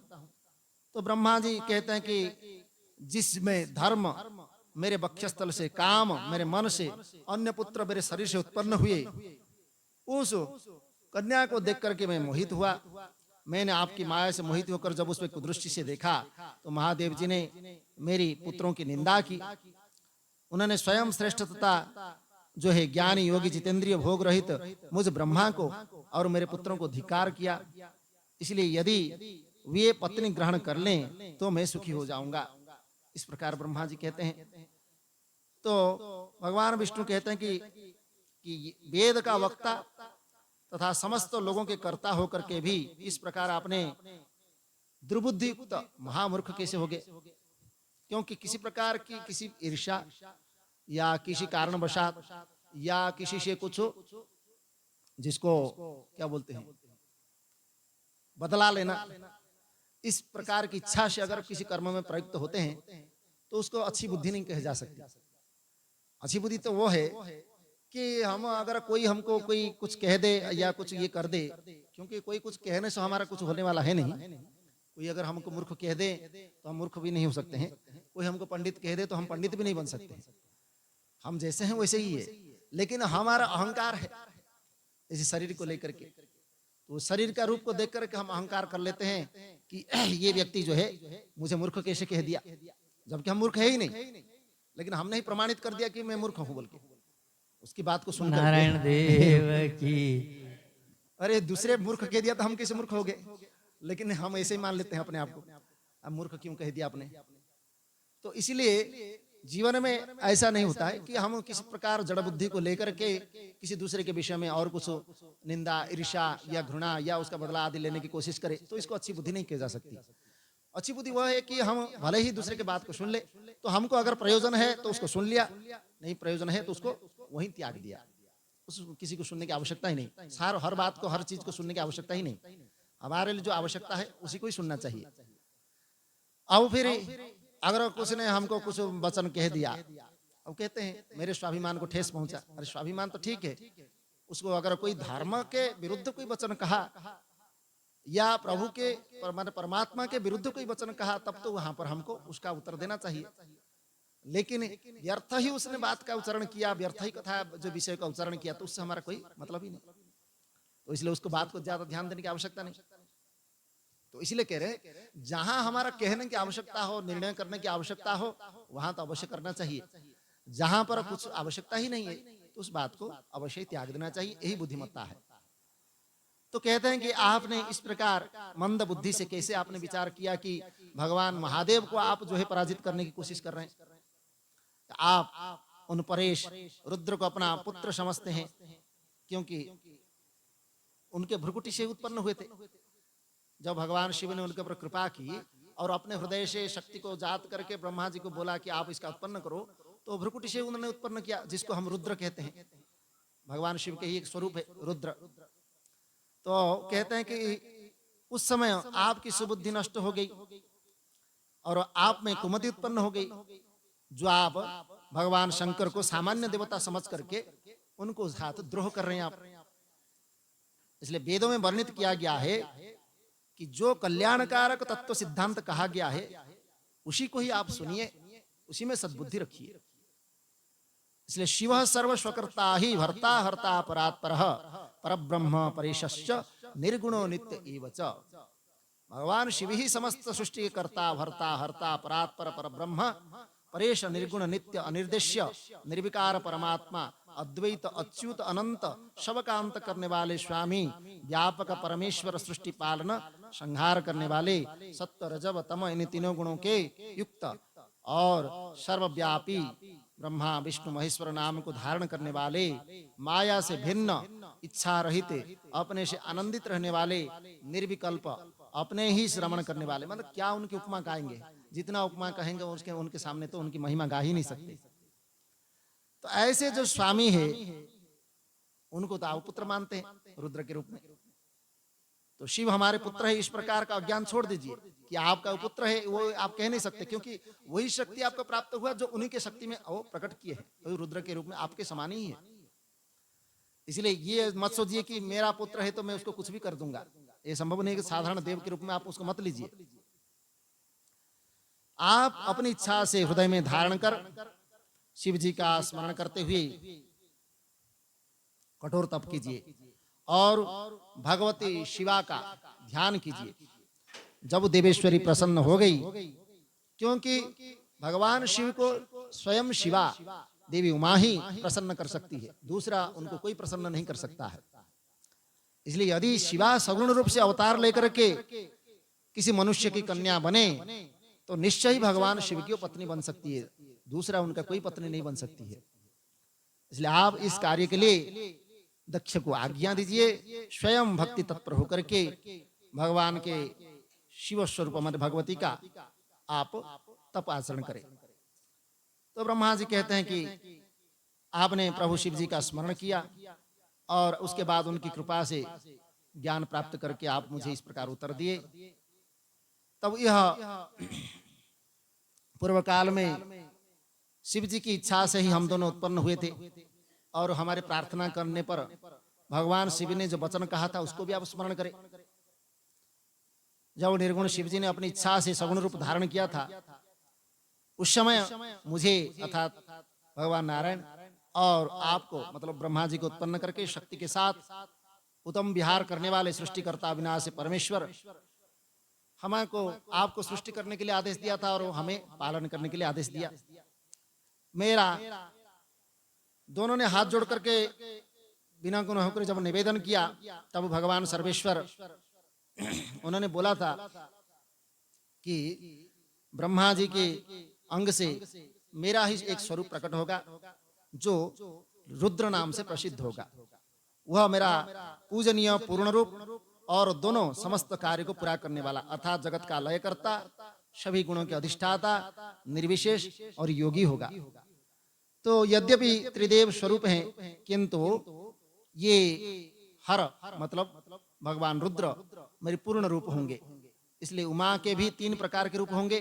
तो ब्रह्मा जी कहते हैं कि जिसमें धर्म मेरे वक्षस्थल से, काम मेरे मन से, अन्य पुत्र मेरे शरीर से उत्पन्न हुए, उस कन्या को देख करके मैं मोहित हुआ। मैंने आपकी माया से मोहित होकर जब उसमें कुदृष्टि से देखा तो महादेव जी ने मेरी पुत्रों की निंदा की। उन्होंने स्वयं श्रेष्ठता जो है ज्ञानी योगी जितेंद्रिय भोग रहित मुझ ब्रह्मा को और मेरे पुत्रों को धिक्कार किया। इसलिए यदि वे पत्नी ग्रहण कर लें तो मैं सुखी हो जाऊंगा। इस प्रकार ब्रह्मा जी कहते हैं। तो भगवान विष्णु कहते हैं कि वेद का वक्ता तथा समस्त लोगों के कर्ता होकर के भी इस प्रकार आपने दुर्बुद्धि युक्त महामूर्ख कैसे हो गए। क्योंकि किसी प्रकार की किसी ईर्ष्या या किसी कारणवशात या किसी से कुछ जिसको क्या बोलते हैं बदला लेना, इस प्रकार की इच्छा से अगर किसी कर्म में प्रयुक्त होते हैं तो उसको अच्छी बुद्धि नहीं कही जा सकती। अच्छी बुद्धि तो वो है कि हम अगर कोई हमको कोई कुछ कह दे या कुछ ये कर दे, क्योंकि कोई कुछ कहने से हमारा कुछ होने वाला है नहीं। कोई अगर हमको मूर्ख कह दे तो हम मूर्ख भी नहीं हो सकते हैं, कोई हमको पंडित कह दे तो हम पंडित भी नहीं बन सकते। हम जैसे हैं वैसे ही है, लेकिन हमारा अहंकार है इसी शरीर को लेकर के। तो शरीर का रूप को देख करके हम अहंकार कर लेते हैं कि ये व्यक्ति जो है मुझे मूर्ख कैसे कह दिया, जबकि हम मूर्ख है ही नहीं, लेकिन हमने ही प्रमाणित कर दिया कि मैं मूर्ख हूं बोल के। उसकी बात को सुनकर नारायण देव की। अरे दूसरे मूर्ख कह दिया तो हम कैसे मूर्ख हो गए, लेकिन हम ऐसे ही मान लेते हैं अपने आप को, अब मूर्ख क्यों कह दिया आपने। तो इसलिए जीवन में ऐसा नहीं होता है कि हम किसी प्रकार जड़ बुद्धि को लेकर के किसी दूसरे के विषय में और कुछ निंदा, ईर्ष्या या घृणा या उसका बदला आदि लेने की कोशिश करें, तो इसको अच्छी बुद्धि नहीं कही जा सकती। अच्छी बुद्धि वह है कि हम भले ही दूसरे के बात को सुन ले, तो हमको अगर प्रयोजन है तो उसको सुन लिया, नहीं प्रयोजन है तो उसको वहीं त्याग दिया। उस किसी को सुनने की आवश्यकता ही नहीं, हर बात को, हर चीज को सुनने की आवश्यकता ही नहीं। हमारे लिए जो आवश्यकता है उसी को ही सुनना चाहिए। अब फिर अगर कुछ ने हमको कुछ वचन कह दिया, अब कहते हैं मेरे स्वाभिमान को ठेस पहुंचा। अरे स्वाभिमान तो ठीक है, उसको अगर कोई धर्म के विरुद्ध कोई वचन कहा या प्रभु के परमात्मा के विरुद्ध कोई वचन कहा, तब तो वहां पर हमको उसका उत्तर देना चाहिए। लेकिन व्यर्थ ही उसने बात का उच्चारण किया, व्यर्थ ही कथा जो विषय का उच्चारण किया, तो उससे हमारा कोई मतलब ही नहीं। तो इसलिए उसको बात को ज्यादा ध्यान देने की आवश्यकता नहीं। तो इसलिए कह रहे जहां हमारा कहने की आवश्यकता हो, निर्णय करने की आवश्यकता हो, वहां तो अवश्य करना चाहिए। जहां पर कुछ आवश्यकता ही नहीं है तो उस बात को अवश्य त्याग देना चाहिए। यही बुद्धिमत्ता है। तो कहते हैं कि आपने इस प्रकार मंद बुद्धि से कैसे आपने विचार किया कि भगवान महादेव को आप जो है पराजित करने की कोशिश कर रहे हैं। आप उन परेश रुद्र को अपना पुत्र समझते हैं, क्योंकि उनके भ्रुकुटी से उत्पन्न हुए थे। जब भगवान शिव ने उनके ऊपर कृपा की और अपने हृदय से शक्ति को जात करके ब्रह्मा जी को बोला कि आप इसका उत्पन्न करो, तो भ्रुकुटी से उन्होंने उत्पन्न किया, जिसको हम रुद्र कहते हैं। भगवान शिव के ही एक स्वरूप है रुद्र। तो कहते हैं कि उस समय आपकी सुबुद्धि नष्ट हो गई और आप में कुमति उत्पन्न हो गई, जो आप भगवान शंकर को सामान्य देवता समझ करके उनको साथ द्रोह कर रहे हैं आप। इसलिए वेदों में वर्णित किया गया है कि जो कल्याणकारक तत्व सिद्धांत कहा गया है उसी को ही आप सुनिए, उसी में सद्बुद्धि रखिए। इसलिए शिव सर्वस्वकर्ता ही भर्ता हर्ता परात्पर परब्रह्म परेशश्च निर्गुणो नित्य एव च। भगवान शिव ही समस्त सृष्टि के कर्ता भर्ता हर्ता परात्पर परब्रह्म परेश निर्गुण नित्य अनिर्देश्य निर्विकार परमात्मा अद्वैत अच्युत अनंत शवकांत करने वाले स्वामी व्यापक परमेश्वर सृष्टि पालन संहार करने वाले सत्व रजव तम इन तीनों गुणों के युक्त और सर्वव्यापी ब्रह्मा विष्णु महेश्वर नाम को धारण करने वाले, माया से भिन्न इच्छा रहित अपने से आनंदित रहने वाले, निर्विकल्प अपने ही श्रवण करने वाले। मतलब क्या उनकी उपमा गाएंगे, जितना उपमा कहेंगे उसके उनके सामने तो उनकी महिमा गा ही नहीं सकते। तो ऐसे जो स्वामी है उनको तो आप पुत्र मानते हैं रुद्र के रूप में। तो शिव हमारे पुत्र है, इस प्रकार का अज्ञान छोड़ दीजिए कि आपका पुत्र है, वो आप कह नहीं सकते, क्योंकि वही शक्ति आपको प्राप्त हुआ जो उन्हीं के शक्ति में वो प्रकट किए है, वही रुद्र के रूप में आपके समान ही है। इसलिए ये मत सोचिए कि मेरा पुत्र है तो मैं उसको कुछ भी कर दूंगा, ये संभव नहीं कि साधारण देव के रूप में आप उसको मत लीजिए। आप अपनी इच्छा से हृदय में धारण कर शिव जी का स्मरण करते हुए कठोर तप कीजिए और भगवती शिवा का ध्यान कीजिए। जब देवेश्वरी प्रसन्न हो गई, क्योंकि भगवान शिव को स्वयं शिवा देवी उमा ही प्रसन्न कर सकती है, दूसरा उनको कोई प्रसन्न नहीं कर सकता है। इसलिए यदि शिवा सगुण रूप से अवतार लेकर के किसी मनुष्य की कन्या बने तो निश्चय ही भगवान शिव की पत्नी बन सकती है, दूसरा उनका कोई पत्नी नहीं बन सकती है। इसलिए आप इस कार्य के लिए दक्ष को आज्ञा दीजिए, स्वयं भक्ति तत्पर होकर के भगवान के शिव स्वरूप हमारे भगवती का आप तप आचरण करें। तो ब्रह्मा जी कहते हैं कि आपने प्रभु शिव जी का स्मरण किया और उसके बाद उनकी कृपा से ज्ञान प्राप्त करके आप मुझे इस प्रकार उत्तर दिए। तब यह पूर्व काल में शिव जी की इच्छा से ही हम दोनों उत्पन्न हुए थे और हमारे प्रार्थना करने पर भगवान शिव ने जो वचन कहा था उसको भी आप स्मरण करें। जब निर्गुण शिव जी ने अपनी इच्छा से सगुण रूप धारण किया था उस समय मुझे अर्थात भगवान नारायण और आपको मतलब ब्रह्मा जी को उत्पन्न करके शक्ति के साथ उत्तम विहार करने वाले सृष्टिकर्ता विनाश परमेश्वर हमको आपको सृष्टि करने के लिए आदेश दिया था और हमें पालन करने के लिए आदेश दिया। मेरा दोनों ने हाथ जोड़ करके बिना गुनाह होकर जब निवेदन किया तब भगवान सर्वेश्वर उन्होंने बोला था कि ब्रह्मा जी के अंग से मेरा ही एक स्वरूप प्रकट होगा जो रुद्र नाम से प्रसिद्ध होगा। वह मेरा पूजनीय पूर्ण रूप और दोनों समस्त कार्य को पूरा करने वाला अर्थात जगत का लय करता, सभी गुणों के अधिष्ठाता, निर्विशेष और योगी होगा। तो यद्यपि त्रिदेव स्वरूप हैं किंतु ये हर मतलब भगवान रुद्र मेरे पूर्ण रूप होंगे। इसलिए उमा के भी 3 प्रकार के रूप होंगे।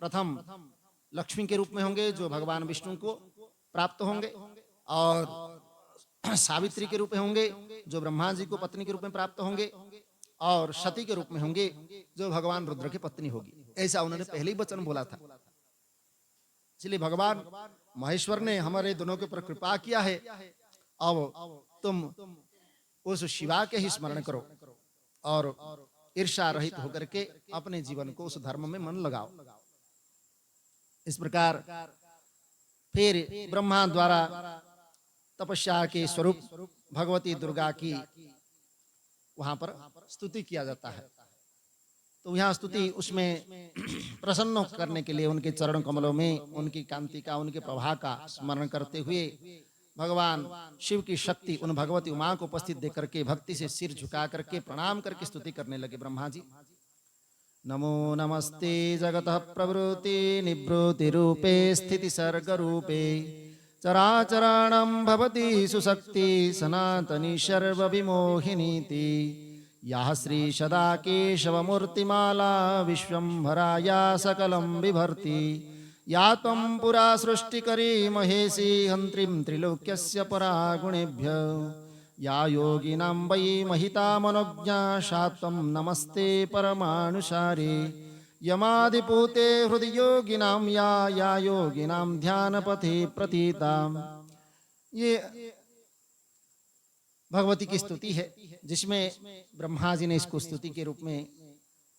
प्रथम लक्ष्मी के रूप में होंगे जो भगवान विष्णु को प्राप्त होंगे, और सावित्री के रूप में होंगे जो ब्रह्मा जी को पत्नी के रूप में प्राप्त होंगे, और सती के रूप में होंगे जो भगवान रुद्र की पत्नी होगी। ऐसा उन्होंने पहले ही वचन बोला था। इसलिए भगवान महेश्वर ने हमारे दोनों के ऊपर कृपा किया है। अब तुम उस शिवा के ही स्मरण करो और ईर्ष्या रहित होकर के अपने जीवन को उस धर्म में मन लगाओ। इस प्रकार फिर ब्रह्मा द्वारा तपस्या के स्वरूप भगवती दुर्गा की वहां पर स्तुति किया जाता है। तो यहाँ स्तुति उसमें प्रसन्न करने के लिए उनके चरण कमलों में उनकी कांति का, उनके प्रभा का स्मरण करते हुए भगवान शिव की शक्ति उन भगवती उमा को उपस्थित देकर के भक्ति से सिर झुका करके प्रणाम करके स्तुति करने लगे ब्रह्मा जी। नमो नमस्ते जगतः प्रवृत्ति निवृत्ति रूपे स्थिति सर्ग रूपे चराचरणं भवति सुशक्ति सनातनी सर्वविमोहिनीति याः श्री सदा केशवमूर्तिमाला विश्वम्भराया सकलं बिभर्ति या त्वं पुरा सृष्टिकरी महेशी हन्त्रीं त्रिलोक्यस्य परा गुणेभ्य या योगिनां वै महिता मनोज्ञा सा त्वं नमस्ते परमानुसारे यमादिपूते हृदि योगिनां या योगिनां ध्यानपथे प्रतीताम्। ये भगवती की स्तुति है, जिसमें ब्रह्मा जी ने इसको स्तुति के रूप में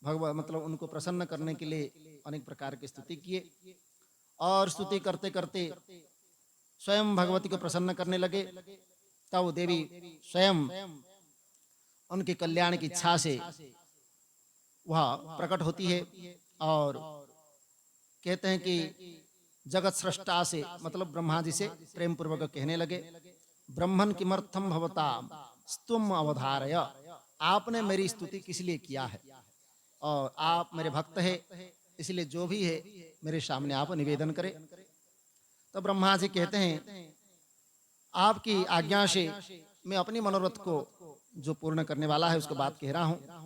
मतलब उनको प्रसन्न करने के लिए अनेक प्रकार की स्तुति किए, और स्तुति करते करते स्वयं भगवती को प्रसन्न करने लगे। तब वो देवी स्वयं उनके कल्याण की इच्छा से वह प्रकट होती है और कहते हैं कि जगत सृष्टा से मतलब ब्रह्मा जी से प्रेम पूर्वक कहने लगे, ब्रह्मन किमर्थम भवता स्तुम अवधारय, आपने मेरी स्तुति किस लिए किया है, और आप मेरे भक्त है, इसलिए जो भी है मेरे सामने आप निवेदन करें। तो ब्रह्मा जी कहते हैं, आपकी आज्ञा से मैं अपनी मनोरथ को जो पूर्ण करने वाला है उसको बात कह रहा हूं।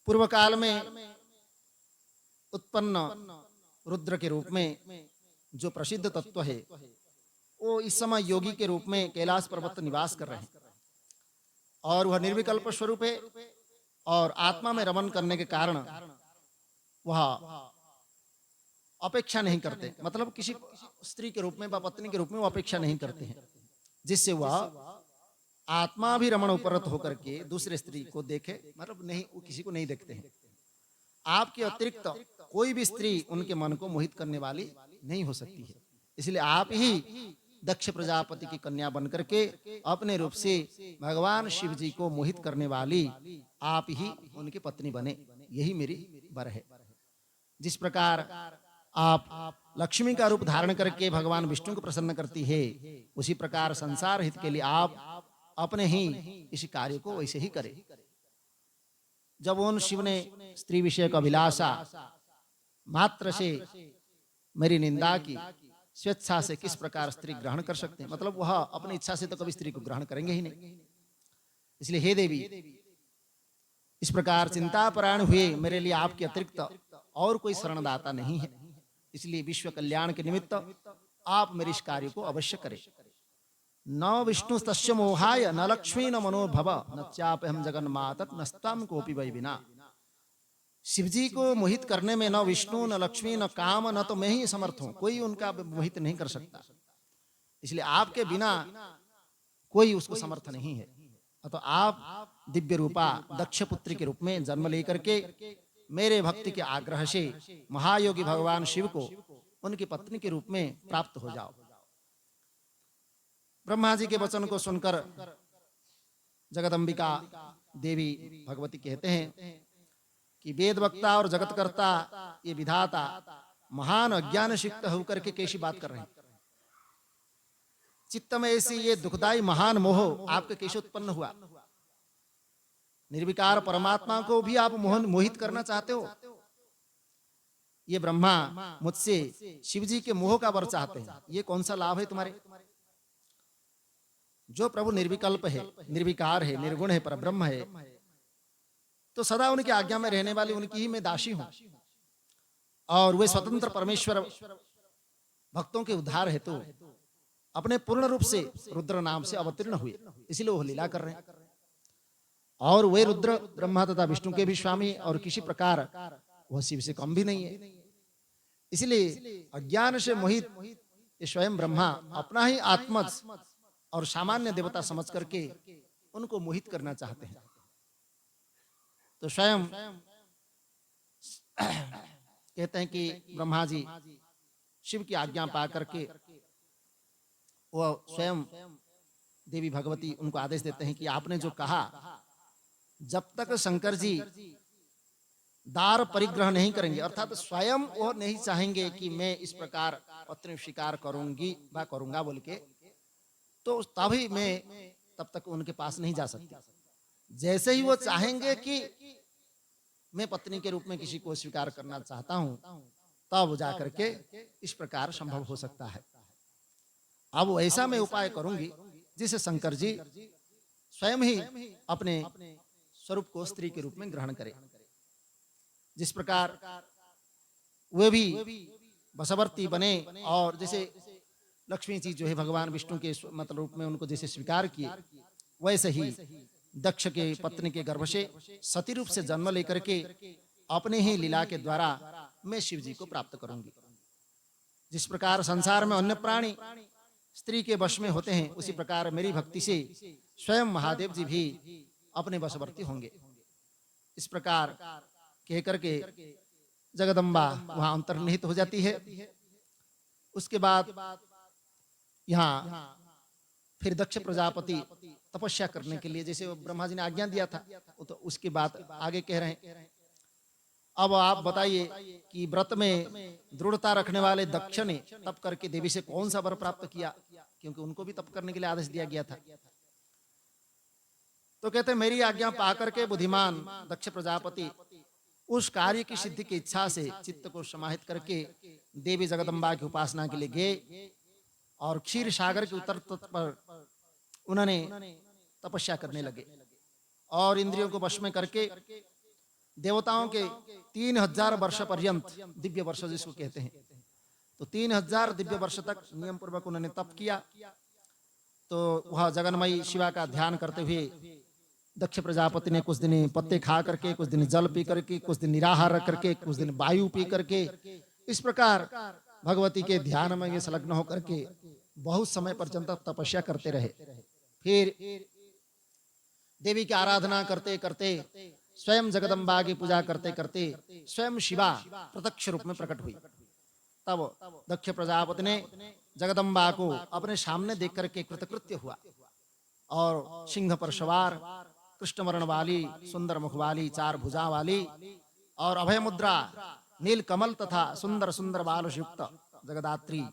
पूर्व काल में उत्पन्न रुद्र के रूप में जो प्रसिद्ध तत्व है, वो इस समय योगी के रूप में कैलाश पर्वत निवास कर रहे हैं, और वह निर्विकल्प स्वरूप है, और आत्मा में रमन करने के कारण वह अपेक्षा नहीं करते, मतलब किसी स्त्री के रूप में व पत्नी के रूप में वो अपेक्षा नहीं करते हैं, जिससे वह आत्मा भी रमण उपरत होकर के दूसरे स्त्री को देखे, मतलब नहीं, वो किसी को नहीं देखते हैं। आपके अतिरिक्त कोई भी स्त्री उनके मन को मोहित करने वाली नहीं हो सकती है, इसलिए आप ही दक्ष प्रजापति की कन्या बनकर के अपने रूप से भगवान शिव जी को मोहित करने वाली आप ही उनकी पत्नी बने, यही मेरी वर है। जिस प्रकार आप लक्ष्मी का रूप धारण करके भगवान विष्णु को प्रसन्न करती है, उसी प्रकार संसार हित के लिए आप अपने ही इस कार्य को वैसे ही करें। जब उन शिव ने स्त्री विषय का अभिलाषा मात्र से मेरी निंदा की, स्वेच्छा से किस प्रकार स्त्री ग्रहण कर सकते हैं, मतलब वह अपनी इच्छा से तो कभी स्त्री को ग्रहण करेंगे ही नहीं। इसलिए हे देवी, इस प्रकार चिंता परायण हुए मेरे लिए आपके अतिरिक्त और कोई शरणदाता नहीं है, इसलिए विश्व कल्याण के निमित्त आप मेरे इस कार्य को अवश्य करें। न विष्णु तस्य मोहाय न लक्ष्मी न मनोभव न चाप्यहं जगन्मातः नस्ताम कोपि वै विना। शिवजी को मोहित करने में न विष्णु न लक्ष्मी न काम, न तो मैं ही समर्थ हूं, कोई उनका मोहित नहीं कर सकता, इसलिए आपके बिना कोई उसको समर्थ नहीं है। तो आप दिव्य रूपा दक्ष पुत्री के रूप में जन्म लेकर के मेरे भक्ति के आग्रह से महायोगी भगवान शिव को उनकी पत्नी के रूप में प्राप्त हो जाओ। ब्रह्मा जी के वचन को सुनकर जगदम्बिका देवी भगवती कहते हैं कि वेद वक्ता और जगतकर्ता ये विधाता महान अज्ञान सिक्त होकर के कैसी बात कर रहे हैं, चित्त में ऐसी ये दुखदाई महान मोह आपके कैसे उत्पन्न हुआ, निर्विकार परमात्मा को भी आप मोहित करना चाहते हो। ये ब्रह्मा मुझसे शिवजी के मोह का वर चाहते हैं, ये कौन सा लाभ है तुम्हारे। जो प्रभु निर्विकल्प है, निर्विकार है, निर्गुण है, परब्रह्म है, तो सदा उनकी आज्ञा में रहने वाली उनकी ही मैं दासी हूं, और वे स्वतंत्र परमेश्वर भक्तों के उद्धार हेतु अपने पूर्ण रूप से रुद्र नाम से अवतीर्ण हुए, इसलिए वो लीला कर रहे हैं। और वे रुद्र ब्रह्मा तथा विष्णु के भी स्वामी, और किसी प्रकार वह शिव से कम भी नहीं है। इसलिए अज्ञान से मोहित ये स्वयं ब्रह्मा अपना ही आत्मज और सामान्य देवता समझ करके उनको मोहित करना चाहते हैं। तो स्वयं कहते हैं कि ब्रह्मा जी शिव की आज्ञा पा करके वो स्वयं देवी भगवती उनको आदेश देते हैं कि आपने जो कहा, जब तक शंकर जी दार परिग्रह नहीं करेंगे, अर्थात स्वयं वो नहीं चाहेंगे कि मैं इस प्रकार पत्नी स्वीकार करूंगी व करूंगा बोल के, तो तभी मैं तब तक उनके पास नहीं जा सकती। जैसे ही वो चाहेंगे कि मैं पत्नी के रूप में किसी को स्वीकार करना चाहता हूं, तब जाकर के इस प्रकार संभव हो सकता है। अब ऐसा मैं उपाय करूंगी जिसे शंकर जी स्वयं ही अपने स्वरूप को स्त्री के रूप में ग्रहण करे। जिस प्रकार वे भी वशवर्ती बने और जैसे लक्ष्मी जी जो है भगवान विष्णु के मतलब रूप में उनको जैसे स्वीकार किए, वैसे ही दक्ष के पत्नी के गर्भ से सती रूप से जन्म लेकर के अपने ही लीला के द्वारा मैं शिव जी को प्राप्त करूंगी। जिस प्रकार संसार में अन्य प्राणी स्त्री के वश में होते हैं, उसी प्रकार मेरी भक्ति से स्वयं महादेव जी भी अपने वशवर्ती होंगे। इस प्रकार कह करके जगदम्बा वहां अंतर्निहित हो जाती है। उसके बाद यहाँ फिर दक्ष प्रजापति तपस्या करने के लिए, जैसे ब्रह्मा जी ने आज्ञा दिया था, तो उसके बाद आगे कह रहे हैं, अब आप बताइए कि व्रत में दृढ़ता रखने वाले दक्ष ने तप करके देवी से कौन सा वर प्राप्त किया, क्योंकि उनको भी तप करने के लिए आदेश दिया गया था। तो कहते मेरी आज्ञा पाकर के बुद्धिमान दक्ष प्रजापति उस कार्य की सिद्धि की इच्छा से चित्त को समाहित करके देवी जगदम्बा की उपासना के लिए गए और क्षीर सागर के उत्तर तट पर उन्होंने तपस्या करने लगे और इंद्रियों को वश में करके देवताओं के 3000 वर्ष पर्यंत, दिव्य वर्ष जिसको कहते हैं, तो 3000 दिव्य वर्ष तक नियम पूर्वक उन्होंने तप किया। तो वह जगन्मयी शिवा का ध्यान करते हुए दक्ष प्रजापति ने कुछ दिन पत्ते खा करके, कुछ दिन जल पी करके, कुछ दिन निराहार रख करके, कुछ दिन वायु पी करके, इस प्रकार भगवती के ध्यान में संलग्न होकर के बहुत समय पर्यंत तपस्या करते रहे। फिर देवी की आराधना करते करते, स्वयं जगदम्बा की पूजा करते करते स्वयं शिवा प्रत्यक्ष रूप में प्रकट हुई। तब दक्ष प्रजापति ने जगदम्बा को अपने सामने देख करके कृतकृत्य हुआ और सिंह पर सवार, कृष्ण वर्ण वाली, सुंदर मुख वाली, 4 भुजा वाली और अभय मुद्रा, नील कमल तथा सुंदर सुंदर बाल युक्त जगदात्री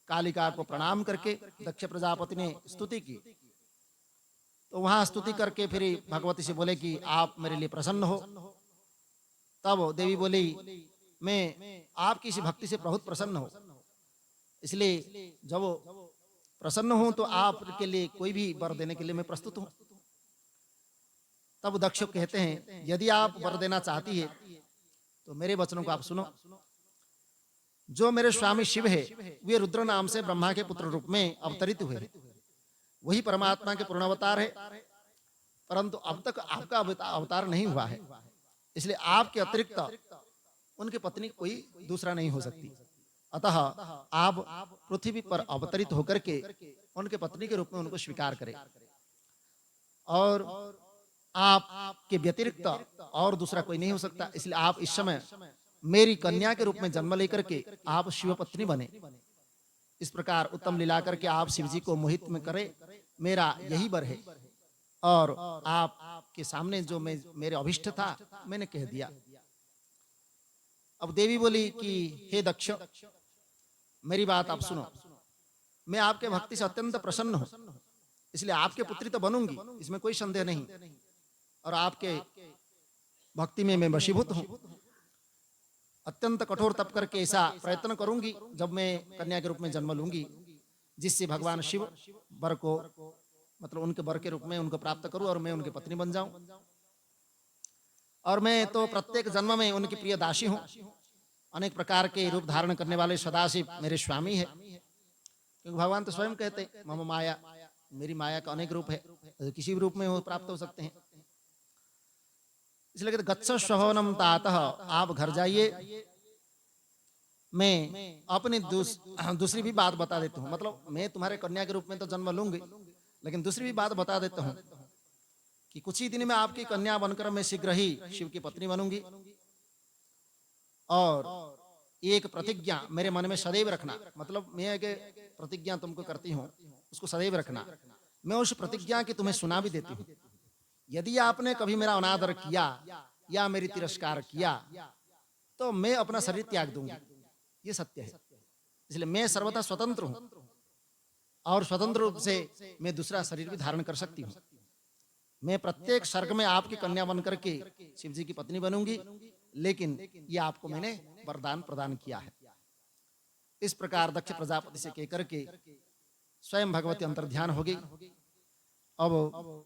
कालिका को प्रणाम करके दक्ष प्रजापति ने स्तुति की। तो वहां स्तुति करके फिर भगवती से बोले कि आप मेरे लिए प्रसन्न हो। तब देवी बोली, मैं आपकी इसी भक्ति से बहुत प्रसन्न हूं, इसलिए जब प्रसन्न हूं तो आपके लिए कोई भी वर देने के लिए मैं प्रस्तुत हूं। तब दक्ष कहते हैं, यदि आप वर देना चाहती है तो मेरे वचनों को आप सुनो। जो मेरे स्वामी शिव है वे रुद्र नाम से ब्रह्मा के पुत्र रूप में अवतरित हुए हैं, वही परमात्मा के पूर्ण अवतार है, परंतु अब तक आपका अवतार नहीं हुआ है, इसलिए आपके अतिरिक्त उनकी पत्नी कोई दूसरा नहीं हो सकती। अतः आप पृथ्वी पर अवतरित होकर के उनके पत्नी के रूप में उनको स्वीकार करें और आपके व्यतिरिक्त और दूसरा कोई नहीं हो सकता, इसलिए आप इस समय मेरी कन्या के रूप में जन्म लेकर के आप शिव पत्नी बने। इस प्रकार उत्तम लीला करके आप शिव जी को मोहित में करें, मेरा यही वर है। और आपके सामने जो मेरे अभिष्ट था मैंने कह दिया। अब देवी बोली कि हे दक्ष, मेरी बात आप सुनो, मैं आपके भक्ति से अत्यंत प्रसन्न हूं, इसलिए आपके पुत्री तो बनूंगी, इसमें कोई संदेह नहीं, और आपके भक्ति में मैं वशीभूत हूं। अत्यंत कठोर तप करके ऐसा प्रयत्न करूंगी जब मैं कन्या के रूप में जन्म लूंगी, जिससे भगवान शिव वर को मतलब उनके वर के रूप में उनको प्राप्त करूं और मैं उनकी पत्नी बन जाऊं। और मैं तो प्रत्येक जन्म में उनकी प्रिय दासी हूं। अनेक प्रकार के रूप धारण करने वाले सदाशिव मेरे स्वामी है, क्योंकि भगवान तो स्वयं कहते मम माया, मेरी माया का अनेक रूप है, किसी भी रूप में वो प्राप्त हो सकते हैं। इसलिए कहते गच्छ श्रवणम तातः, आप घर जाइए, मैं अपनी दूसरी भी बात बता देता हूँ। मतलब मैं तुम्हारे कन्या के रूप में तो जन्म लूंगी, लेकिन दूसरी भी बात बता देता हूँ कि कुछ ही दिन में आपकी कन्या बनकर मैं शीघ्र ही शिव की पत्नी बनूंगी। और एक प्रतिज्ञा मेरे मन में सदैव रखना, मतलब मैं एक प्रतिज्ञा तुमको करती हूँ, उसको सदैव रखना। मैं उस प्रतिज्ञा की तुम्हें सुना भी देती हूँ। यदि आपने कभी मेरा अनादर किया या मेरी तिरस्कार किया तो मैं अपना शरीर त्याग दूंगी, ये सत्य है। इसलिए मैं सर्वथा स्वतंत्र हूं और स्वतंत्र रूप से मैं दूसरा शरीर भी धारण कर सकती हूँ। मैं प्रत्येक सर्ग में आपकी कन्या बनकर के शिव जी की पत्नी बनूंगी, लेकिन ये आपको मैंने वरदान प्रदान किया है। इस प्रकार दक्ष प्रजापति से कहकर के स्वयं भगवती अंतर्ध्यान हो गई। अब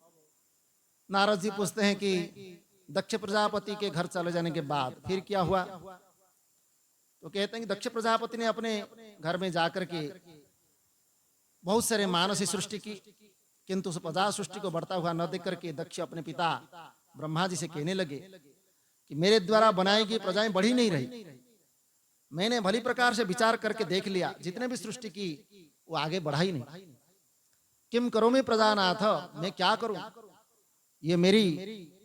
नारद जी पूछते हैं कि दक्ष प्रजापति के घर चले जाने के बाद फिर क्या हुआ? तो कहते हैं कि दक्ष प्रजापति ने अपने घर में जाकर के बहुत सारे मानसी सृष्टि की, किंतु उस प्रजा सृष्टि को बढ़ता हुआ न देख करके दक्ष अपने पिता ब्रह्मा जी से कहने लगे कि मेरे द्वारा बनाई गई प्रजाएं बढ़ी नहीं रही। मैंने भली प्रकार से विचार करके देख लिया, जितने भी सृष्टि की वो आगे बढ़ा ही नहीं। किम करो मैं प्रजानाथ, मैं क्या करूं, ये मेरी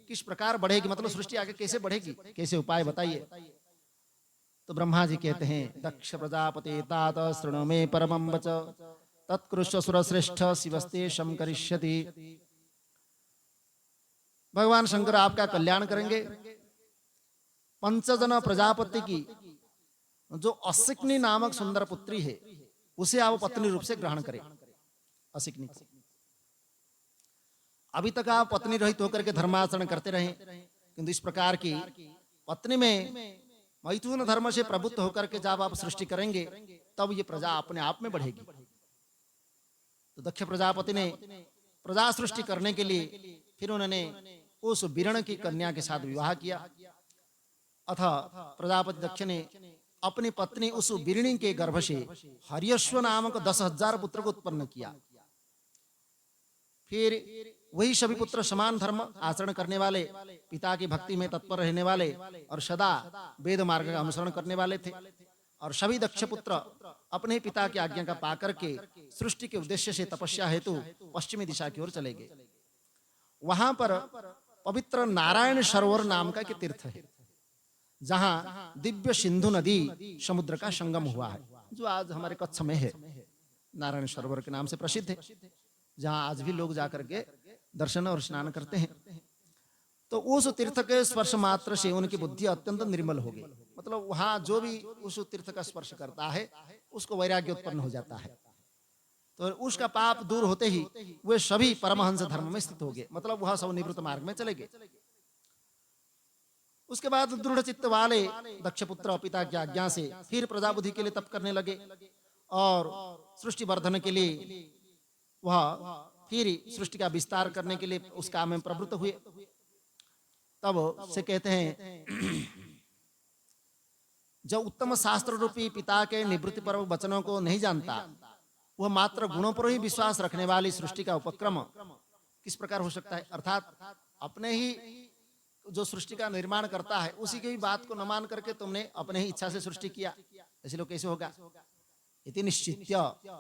किस प्रकार बढ़ेगी, मतलब सृष्टि आगे कैसे बढ़ेगी, कैसे उपाय बताइए। तो ब्रह्मा जी कहते हैं दक्ष प्रजापति तात शृणु मे परमं वच तत्कृष्य सुरश्रेष्ठ शिवस्ते शम करिष्यति। भगवान शंकर आपका कल्याण करेंगे। पंचजन प्रजापति की जो असिकनी नामक सुंदर पुत्री है उसे आप पत्नी रूप से ग्रहण करें। असिकनी को अभी तक आप पत्नी रहित होकर के धर्माचरण करते रहे, किंतु इस प्रकार की पत्नी में मैथुन धर्म से प्रबुद्ध होकर के जब आप सृष्टि करेंगे तब ये प्रजा अपने आप में बढ़ेगी। तो दक्ष प्रजापति ने प्रजा सृष्टि करने के लिए फिर उन्होंने उस बीरण की कन्या के साथ विवाह किया। अथ प्रजापति दक्ष ने अपनी पत्नी उस बीरणी के गर्भ से हर्यश्व नामक 10,000 पुत्र को उत्पन्न किया। फिर वही सभी पुत्र समान धर्म आचरण करने वाले, पिता की भक्ति में तत्पर रहने वाले और सदा वेद मार्ग का अनुसरण करने वाले थे। और सभी दक्ष पुत्र अपने पिता की आज्ञा का पाकर के सृष्टि के उद्देश्य से तपस्या हेतु पश्चिमी दिशा की ओर चले गए। वहां पर पवित्र नारायण सरोवर नाम का एक तीर्थ है, जहां दिव्य सिंधु नदी समुद्र का संगम हुआ है, जो आज हमारे कच्छ में है, नारायण सरोवर के नाम से प्रसिद्ध है, जहां आज भी लोग जाकर के दर्शन और स्नान करते हैं। तो उस तीर्थ के स्पर्श मात्र से उनकी बुद्धि अत्यंत निर्मल हो गई। मतलब वहां जो भी उस तीर्थ का स्पर्श करता है उसको वैराग्य उत्पन्न हो जाता है। तो उसका पाप दूर होते ही वे सभी परमहंस धर्म में स्थित हो गए, मतलब वह सब निवृत्त मार्ग में चले गए। उसके बाद दृढ़ चित्त वाले दक्ष पुत्र पिता की आज्ञा से फिर प्रजा बुद्धि के लिए तप करने लगे और सृष्टि वर्धन के लिए वह फिर सृष्टि का विस्तार करने के लिए उस काम में प्रवृत्त हुए। तब से कहते हैं जो उत्तम शास्त्र रूपी पिता के निवृत्ति पर वचनों को नहीं जानता, वह मात्र गुणों पर ही विश्वास रखने वाली सृष्टि का उपक्रम किस प्रकार हो सकता है। अर्थात अपने ही जो सृष्टि का निर्माण करता है उसी की बात को न मान करके तुमने अपने ही इच्छा से सृष्टि किया, ऐसे लोग कैसे होगा। इति निश्चित्य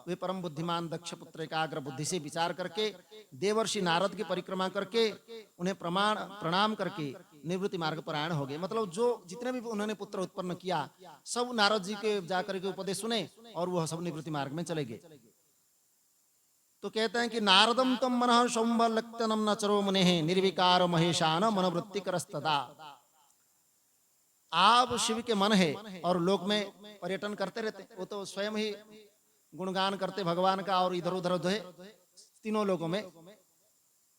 वे परम बुद्धिमान दक्ष पुत्र एकाग्र बुद्धि से विचार करके देवर्षि नारद की परिक्रमा करके उन्हें प्रणाम करके निवृत्ति मार्ग पर आयन हो गए। मतलब जो जितने भी उन्होंने पुत्र उत्पन्न किया सब नारद जी के जाकर के उपदेश सुने और वह सब निवृत्ति मार्ग में चले गए। तो कहते हैं कि नारदम तम मनः सौम्बलक्तनम न चरो मुनेः निर्विकार महेशान मनोवृत्ति करस्तदा। आप शिव के मन है और लोक में पर्यटन करते रहते, वो तो स्वयं ही गुणगान करते भगवान का और इधर उधर जो है तीनों लोगों में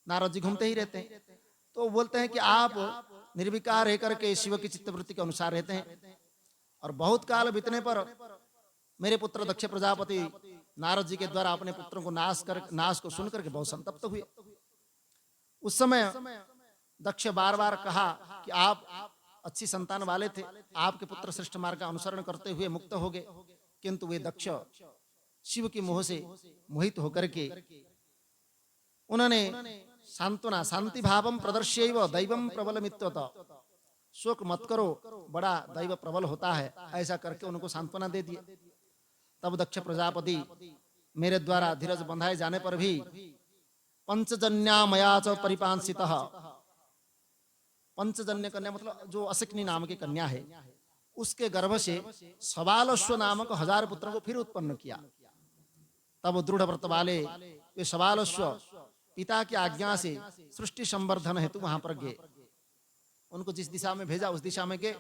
नारद जी घूमते ही रहते हैं। तो बोलते हैं कि आप निर्विकार रह करके शिव की चित्तवृत्ति के अनुसार रहते हैं। और बहुत काल बीतने पर मेरे पुत्र दक्ष प्रजापति नारद जी के द्वारा अपने पुत्रों को नाश को सुन करके बहुत संतप्त हुए। उस समय दक्ष बार बार कहा कि आप अच्छी संतान वाले थे, आपके पुत्र श्रेष्ठ मार्ग का अनुसरण करते हुए मुक्त हो गए, किंतु वे दक्ष शिव की मोह से मोहित होकर के उन्होंने सांत्वना शांति भावम प्रदर्श्यैव दैवम प्रबलमित्वत, शोक मत करो बड़ा दैव प्रबल होता है, ऐसा करके उनको सांत्वना दे दिए। तब दक्ष प्रजापति मेरे द्वारा धीरज बंधाए जाने पर भी पंचजन्या मया च परिपांसितः, पंचजन्य कन्या मतलब जो असिकनी नाम की कन्या है उसके गर्भ से सवालश्व नामक 1000 पुत्रों को फिर उत्पन्न किया। तब दृढ़ व्रत वाले वे सवालश्व पिता की आज्ञा से सृष्टि संवर्धन हेतु वहां पर गए। उनको जिस दिशा में भेजा उस दिशा में गए,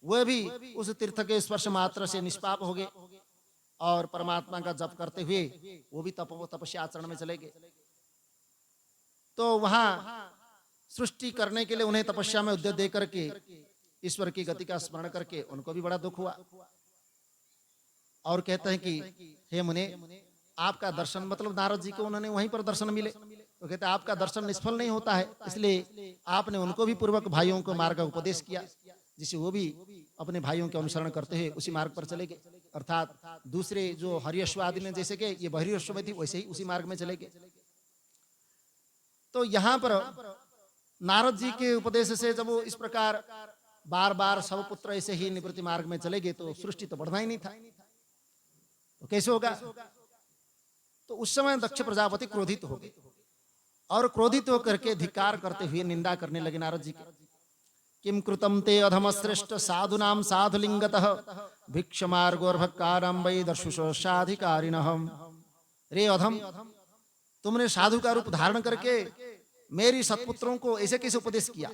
वे भी उस तीर्थ के स्पर्श मात्र से निष्पाप हो गए और परमात्मा का जप करते हुए वो भी तपस्या आचरण में चले गए। तो वहां सृष्टि करने के लिए उन्हें तपस्या में उद्यत दे करके ईश्वर की गति का स्मरण करके उनको भी बड़ा दुख हुआ। और कहते हैं कि हे मुने, आपका दर्शन मतलब नारद जी को उन्होंने वहीं पर दर्शन मिले, तो कहते हैं आपका दर्शन निष्फल नहीं होता है, इसलिए आपने उनको भी पूर्वक भाइयों को मार्ग का उपदेश किया, जिससे वो भी अपने भाइयों के अनुसरण करते हुए उसी मार्ग पर चले गए। अर्थात दूसरे जो हरिअश्व आदि ने जैसे कि ये बहिर्अश्व में थी, वैसे ही उसी मार्ग में चले गए। तो यहाँ पर नारद जी के उपदेश से जब वो इस प्रकार बार बार सब पुत्र ऐसे ही निवृत्ति मार्ग में चले गए, तो सृष्टि तो बढ़ना ही नहीं था, तो कैसे होगा? तो उस समय दक्ष प्रजापति क्रोधित हो गए और क्रोधित होकर के धिक्कार करते हुए निंदा करने लगे नारद जी की। किम कृतम ते अधम श्रेष्ठ साधुनाम साधुलिंगतः भिक्षमार्गोर्भक्कारं वै दर्शुषोषाधिकारिणः। रे अधम, तुमने साधु का रूप धारण करके मेरी सत्पुत्रों को ऐसे कैसे उपदेश किया?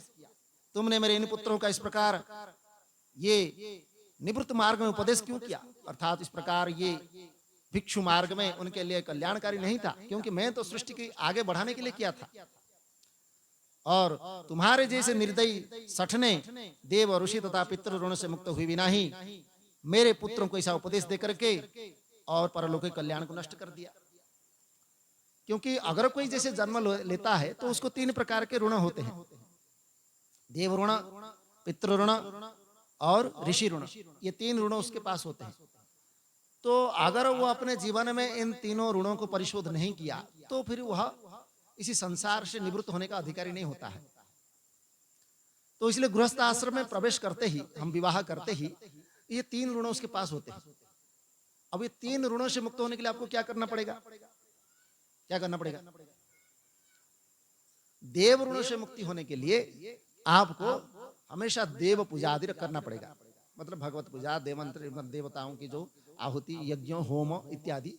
तुमने मेरे इन पुत्रों का इस प्रकार ये निवृत्त मार्ग में उपदेश क्यों किया? अर्थात इस प्रकार ये भिक्षु मार्ग में उनके लिए कल्याणकारी नहीं था, क्योंकि मैं तो सृष्टि की आगे बढ़ाने के लिए किया था। और तुम्हारे जैसे निर्दयी सठने देव ऋषि तथा पितृ ऋण से मुक्त हुए बिना ही मेरे पुत्रों को ऐसा उपदेश देकर के और परलोक कल्याण को नष्ट कर दिया। क्योंकि अगर कोई जैसे जन्म लेता है तो उसको 3 प्रकार के ऋण होते हैं, देव ऋण, पितृ ऋण और ऋषि ऋण। ये 3 ऋण उसके पास होते हैं। तो अगर वो अपने जीवन में इन तीनों ऋणों को परिशोध नहीं किया तो फिर वह इसी संसार से निवृत्त होने का अधिकारी नहीं होता है। तो इसलिए गृहस्थ आश्रम में प्रवेश करते ही, हम विवाह करते ही, ये 3 ऋणों उसके पास होते हैं। अब ये 3 ऋणों से मुक्त होने के लिए आपको क्या करना पड़ेगा? क्या करना पड़ेगा? देव ऋणों से मुक्ति होने के लिए आपको हमेशा देव पूजा आदि करना पड़ेगा। मतलब भगवत पूजा, देवंत्र देवताओं की जो आहुति, यज्ञ, होम इत्यादि,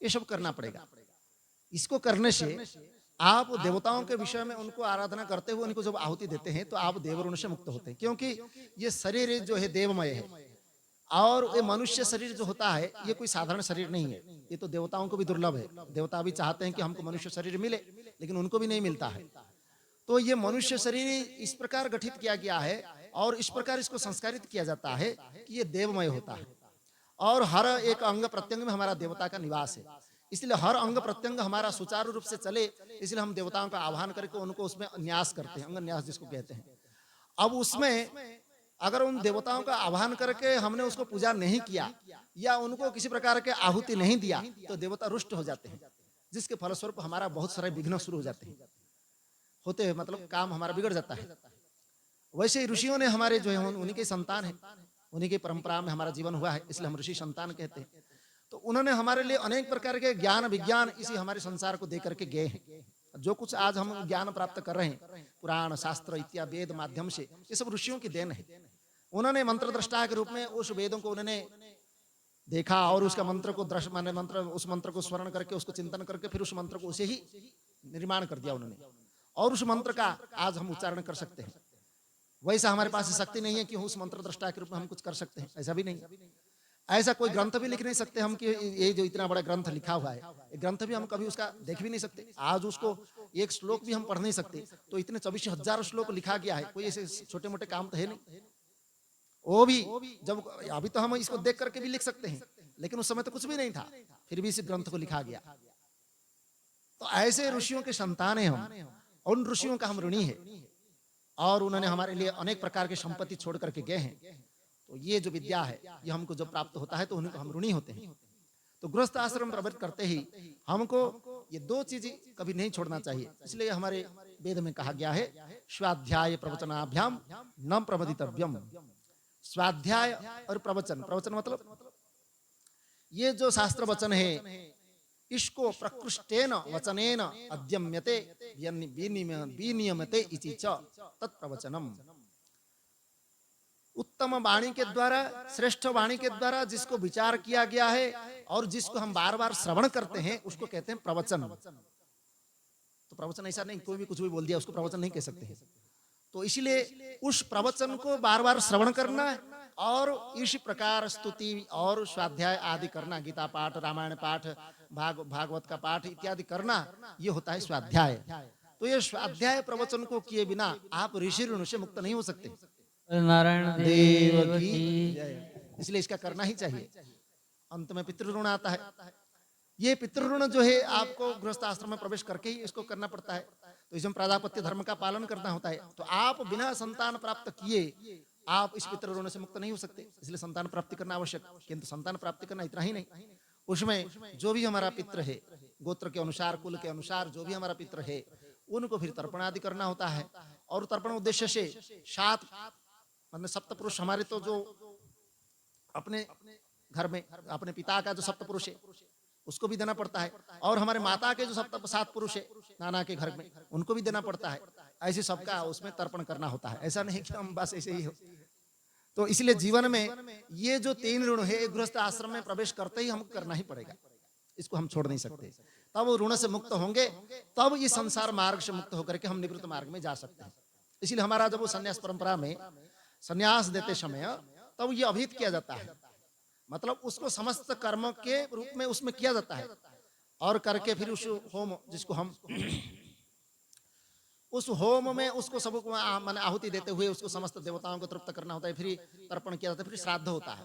ये सब करना पड़ेगा। इसको करने से आप देवताओं के विषय में उनको आराधना करते हुए उनको जब आहुति देते हैं तो आप देव ऋण से मुक्त होते हैं। क्योंकि ये शरीर जो है देवमय है, और ये मनुष्य शरीर जो होता है ये कोई साधारण शरीर नहीं है, ये तो देवताओं को भी दुर्लभ है। देवता भी चाहते हैं कि हमको मनुष्य शरीर मिले, लेकिन उनको भी नहीं मिलता है। तो ये मनुष्य शरीर इस प्रकार गठित किया गया है और इस प्रकार इसको संस्कारित किया जाता है कि ये देवमय होता है, और हर एक अंग प्रत्यंग में हमारा देवता का निवास है। इसलिए हर अंग प्रत्यंग हमारा सुचारू रूप से चले, इसलिए हम देवताओं का आह्वान करके उनको उसमें न्यास करते हैं, अंग न्यास जिसको कहते हैं। अब उसमें अगर उन देवताओं का आह्वान करके हमने उसको पूजा नहीं किया या उनको किसी प्रकार के आहुति नहीं दिया तो देवता रुष्ट हो जाते हैं, जिसके फलस्वरूप हमारा बहुत सारे विघ्न शुरू हो जाते हैं, होते हैं, मतलब काम हमारा बिगड़ जाता है। वैसे ही ऋषियों ने हमारे जो है उन्हीं के संतान है, उन्हीं की परंपरा में हमारा जीवन हुआ है, इसलिए हम ऋषि संतान कहते हैं। तो उन्होंने हमारे लिए अनेक प्रकार के ज्ञान विज्ञान इसी हमारे संसार को दे करके गए हैं। जो कुछ आज हम ज्ञान प्राप्त कर रहे हैं पुराण शास्त्र इत्यादि वेद माध्यम से, ये सब ऋषियों की देन है। उन्होंने मंत्र दृष्टा के रूप में उस वेदों को उन्होंने देखा और उसका मंत्र को उस मंत्र को स्मरण करके उसको चिंतन करके फिर उस मंत्र को उसे ही निर्माण कर दिया उन्होंने, और उस मंत्र का आज हम उच्चारण कर सकते हैं। वैसा हमारे पास शक्ति नहीं है कि उस मंत्र दृष्टा के रूप में हम कुछ कर सकते हैं, ऐसा भी नहीं। ऐसा कोई ग्रंथ भी लिख नहीं सकते हम कि ये जो इतना बड़ा ग्रंथ लिखा हुआ है, ये ग्रंथ भी हम कभी उसका देख भी नहीं सकते। आज उसको एक श्लोक भी हम पढ़ नहीं सकते, तो इतने 24,000 श्लोक लिखा गया है, कोई ऐसे छोटे मोटे काम तो है नहीं। वो भी जब अभी तो हम इसको देख करके भी लिख सकते हैं, लेकिन उस समय तो कुछ भी नहीं था, फिर भी इस ग्रंथ को लिखा गया। तो ऐसे ऋषियों के संतान हैं हम, उन ऋषियों का हम ऋणी है, और उन्होंने हमारे लिए अनेक प्रकार की संपत्ति छोड़ करके गए हैं। तो ये जो विद्या है ये हमको जब प्राप्त होता है तो उनको हम ऋणी होते हैं। तो गृहस्थ आश्रम प्रवृत्त करते ही हमको ये 2 चीजें कभी नहीं छोड़ना चाहिए। इसलिए हमारे वेद में कहा गया है स्वाध्याय प्रवचनाभ्याम न प्रमदितव्यम। स्वाध्याय और प्रवचन, प्रवचन मतलब ये जो शास्त्र वचन है इसको प्रकृष्टेन वचनेन अध्यम्यते विनियमते इति च तत्प्रवचनम। उत्तम वाणी के द्वारा, श्रेष्ठ वाणी के द्वारा जिसको विचार किया गया है और जिसको हम बार बार श्रवण करते हैं उसको कहते हैं प्रवचन। तो प्रवचन ऐसा नहीं कोई भी कुछ भी बोल दिया उसको प्रवचन नहीं कह सकते हैं। तो इसलिए उस प्रवचन को बार बार श्रवण करना और इसी प्रकार स्तुति और स्वाध्याय आदि करना, गीता पाठ, रामायण पाठ, भागवत का पाठ इत्यादि करना, ये होता है स्वाध्याय। तो ये स्वाध्याय प्रवचन को किए बिना आप ऋषि ऋण से मुक्त नहीं हो सकते। नारायण देव की इसलिए इसका करना ही चाहिए। अंत में पितृ ऋण आता है, ये पितृऋण जो है आपको गृहस्थ आश्रम में प्रवेश करके ही इसको करना पड़ता है। तो इसमें प्रजापत्य धर्म का पालन करना होता है। तो आप बिना संतान प्राप्त किए आप इस पितृऋण से मुक्त नहीं हो सकते, इसलिए संतान प्राप्ति करना आवश्यक। किंतु संतान प्राप्ति करना इतना ही नहीं, उसमें जो भी हमारा पितृ है, गोत्र के अनुसार, कुल के अनुसार जो भी हमारा पितृ है, उनको फिर तर्पण आदि करना होता है। और तर्पण उद्देश्य से 7 मतलब सप्तपुरुष हमारे तो जो अपने घर में अपने पिता का जो सप्तपुरुष है उसको भी देना पड़ता है, और हमारे माता के जो 7 पुरुष है नाना के घर में उनको भी देना पड़ता है। ऐसे सबका उसमें तर्पण करना होता है, ऐसा नहीं कि हम बस ऐसे ही हो। तो इसलिए जीवन में ये जो 3 ऋण है गृहस्थ आश्रम में प्रवेश करते ही हमको करना ही पड़ेगा, इसको हम छोड़ नहीं सकते। तब वो ऋण से मुक्त होंगे, तब ये संसार मार्ग से मुक्त होकर के हम निवृत्त मार्ग में जा सकते हैं। इसलिए हमारा जब वो संन्यास परंपरा में संन्यास देते समय तब ये अभिहित किया जाता है, मतलब उसको समस्त कर्म के रूप में उसमें किया जाता है, और करके फिर उस होम जिसको हम उस होम में उसको सब माने आहुति देते हुए उसको समस्त देवताओं को तृप्त करना होता है, फिर तर्पण किया जाता है, फिर श्राद्ध होता है,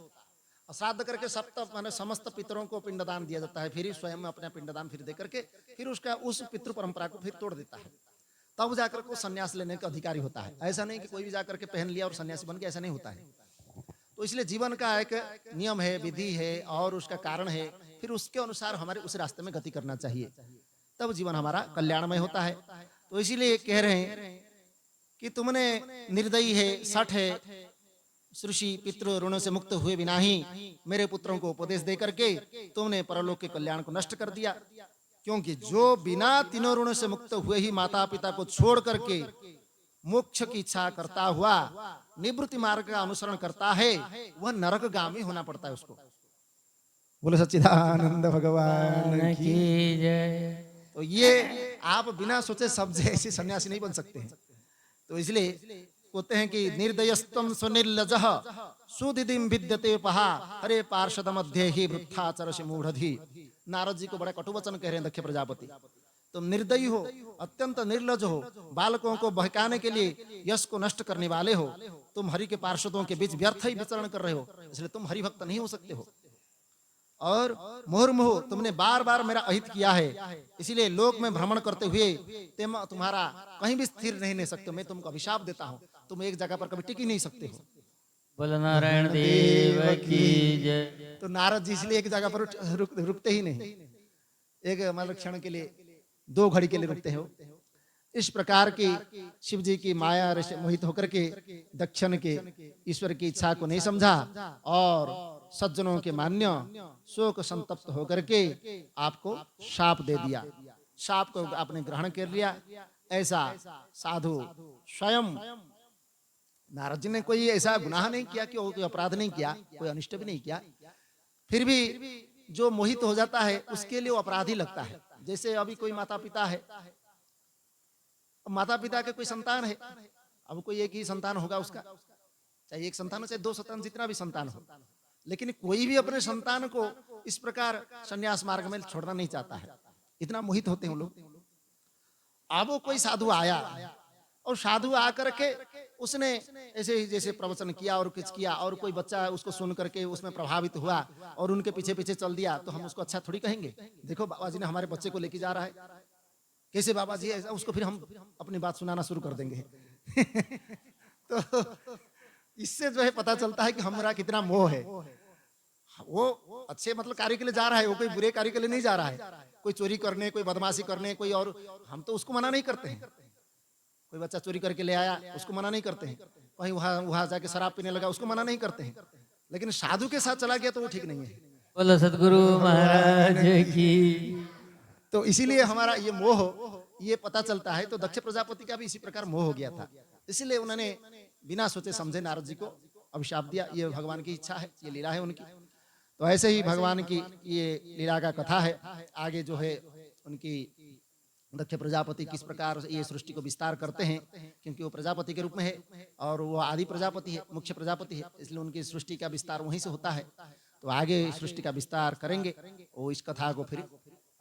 और श्राद्ध करके माने समस्त पितरों को पिंडदान दिया जाता है, फिर स्वयं अपना पिंडदान फिर दे करके फिर उसका उस पितृ परंपरा को फिर तोड़ देता है, तब जाकर को संन्यास लेने का अधिकारी होता है। ऐसा नहीं कि कोई भी जाकर के पहन लिया और सन्यासी बन गया, ऐसा नहीं होता है। तो इसलिए जीवन का एक नियम है, विधि है और उसका कारण है, फिर उसके अनुसार हमारे उस रास्ते में गति करना चाहिए, तब जीवन हमारा कल्याणमय होता है। तो इसीलिए कह रहे हैं कि तुमने निर्दयी है, सठ है, ऋषि पितृ ऋणों से मुक्त हुए बिना ही मेरे पुत्रों को उपदेश दे करके तुमने परलोक के कल्याण को नष्ट कर दिया। क्योंकि जो बिना तीनों ऋणों से मुक्त हुए ही माता पिता को छोड़ करके मोक्ष की इच्छा करता हुआ निवृत्ति मार्ग का अनुसरण करता है, वह नरकगामी होना पड़ता है उसको। बोले सच्चिदानंद भगवान की जय। तो ये आप बिना सोचे समझे ऐसे सन्यासी नहीं बन सकते हैं। तो इसलिए कहते हैं कि निर्दयस्तम स्वनिर्लजः सुदिदिम विद्यते पहा हरे पार्षद मध्य ही वृद्धाचरसि मूढ़धि। नारद जी को बड़ा कटु वचन कह रहे हैं दक्ष प्रजापति, तुम निर्दयी हो, अत्यंत निर्लज हो, बालकों को बहकाने के लिए यश को नष्ट करने वाले हो, तुम हरि के पार्षदों के बीच व्यर्थ ही विचरण कर रहे हो, इसलिए तुम हरि भक्त नहीं हो सकते हो। और मुहुर्मुहु तुमने बार बार मेरा अहित किया है, इसीलिए लोक में भ्रमण करते हुए तुम्हारा कहीं भी स्थिर नहीं रह सकते। मैं तुमको अभिशाप देता हूँ, तुम एक जगह पर कभी टिक ही नहीं सकते हो। बोल नारायण देव की जय। तो नारद जी इसलिए एक जगह पर रुकते ही नहीं, एक मतलब क्षण के लिए, 2 घड़ी के लिए रुकते हो। इस प्रकार की शिव जी की माया से मोहित होकर के दक्षिण के ईश्वर की इच्छा को नहीं समझा और सज्जनों के मान्य शोक संतप्त होकर के आपको शाप दे दिया, शाप को आपने ग्रहण कर लिया। ऐसा साधु स्वयं नारद जी ने कोई ऐसा गुनाह नहीं किया कि कोई अपराध नहीं किया, कोई अनिष्ट भी नहीं किया, फिर भी जो मोहित हो जाता है उसके लिए वो अपराधी लगता है। जैसे अभी कोई माता पिता है, माता पिता के कोई संतान है, अब कोई एक ही संतान होगा उसका, चाहे एक संतान हो चाहे 2 संतान, जितना भी संतान हो, लेकिन कोई भी अपने संतान को इस प्रकार संन्यास मार्ग में छोड़ना नहीं चाहता है, इतना मोहित होते हैं लोग। अब वो कोई साधु आया और साधु आकर के उसने ऐसे ही जैसे प्रवचन किया और कुछ किया, और कोई बच्चा उसको सुन करके उसमें प्रभावित हुआ और उनके पीछे पीछे चल दिया, तो हम उसको अच्छा थोड़ी कहेंगे, देखो बाबा जी ने हमारे बच्चे को लेके जा रहा है, कैसे बाबा जी, उसको फिर हम अपनी बात सुनाना शुरू कर देंगे। तो इससे जो है पता चलता है कि हमारा कितना मोह है। वो अच्छे मतलब कार्य के लिए जा रहा है, वो कोई बुरे कार्य के लिए नहीं जा रहा है, कोई चोरी करने, कोई बदमाशी करने, कोई और, हम तो उसको मना नहीं करते हैं। कोई बच्चा चोरी करके ले आया उसको मना नहीं करते हैं, कहीं वहां जाके शराब पीने लगा उसको मना नहीं करते हैं, लेकिन साधु के साथ चला गया तो वो ठीक नहीं है। बोलो सतगुरु महाराज की। तो इसीलिए हमारा ये मोह ये पता चलता है। तो दक्ष प्रजापति का भी इसी प्रकार मोह हो गया था, इसलिए उन्होंने बिना सोचे समझे नारद जी को अभिशाप दिया। ये भगवान की इच्छा है, ये लीला है उनकी। तो ऐसे ही भगवान की ये लीला का कथा है। आगे जो है उनकी दक्ष प्रजापति किस प्रकार ये सृष्टि को विस्तार करते हैं, क्योंकि वो प्रजापति के रूप में है और वो आदि प्रजापति है, मुख्य प्रजापति है, इसलिए उनकी सृष्टि का विस्तार वहीं से होता है। तो आगे सृष्टि का विस्तार करेंगे, वो इस कथा को फिर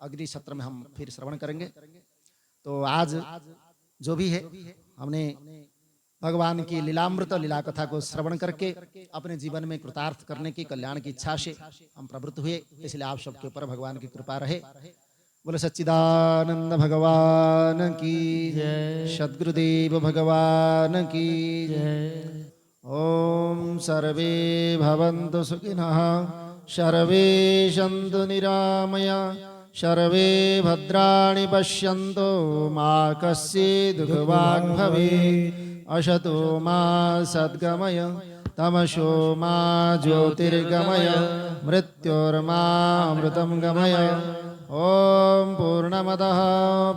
अगले सत्र में हम फिर श्रवण करेंगे। तो आज जो भी है हमने भगवान की लीलामृत लीला कथा को श्रवण करके अपने जीवन में कृतार्थ करने की, कल्याण की इच्छा से हम प्रवृत्त हुए। इसलिए आप सबके ऊपर भगवान की कृपा रहे। बोले सच्चिदानंद भगवान की जय। सद्गुरुदेव भगवान की जय। ओम सर्वे भवन्तु सुखिनः, सर्वे सन्तु निरामया, सर्वे भद्राणि पश्यन्तु, मा कश्चित् दुःखभाग् भवेत्। असतो मा सद्गमय, तमसो मा ज्योतिर्गमय, मृत्योर्मामृतं गमय। ओम पूर्णमदः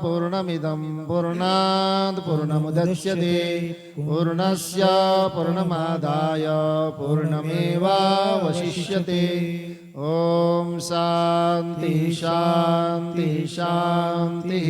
पूर्णमिदं पूर्णात् पूर्णमुदच्यते, पूर्णस्य पूर्णमादाय पूर्णमेवावशिष्यते। ओम शांति शांति शांति।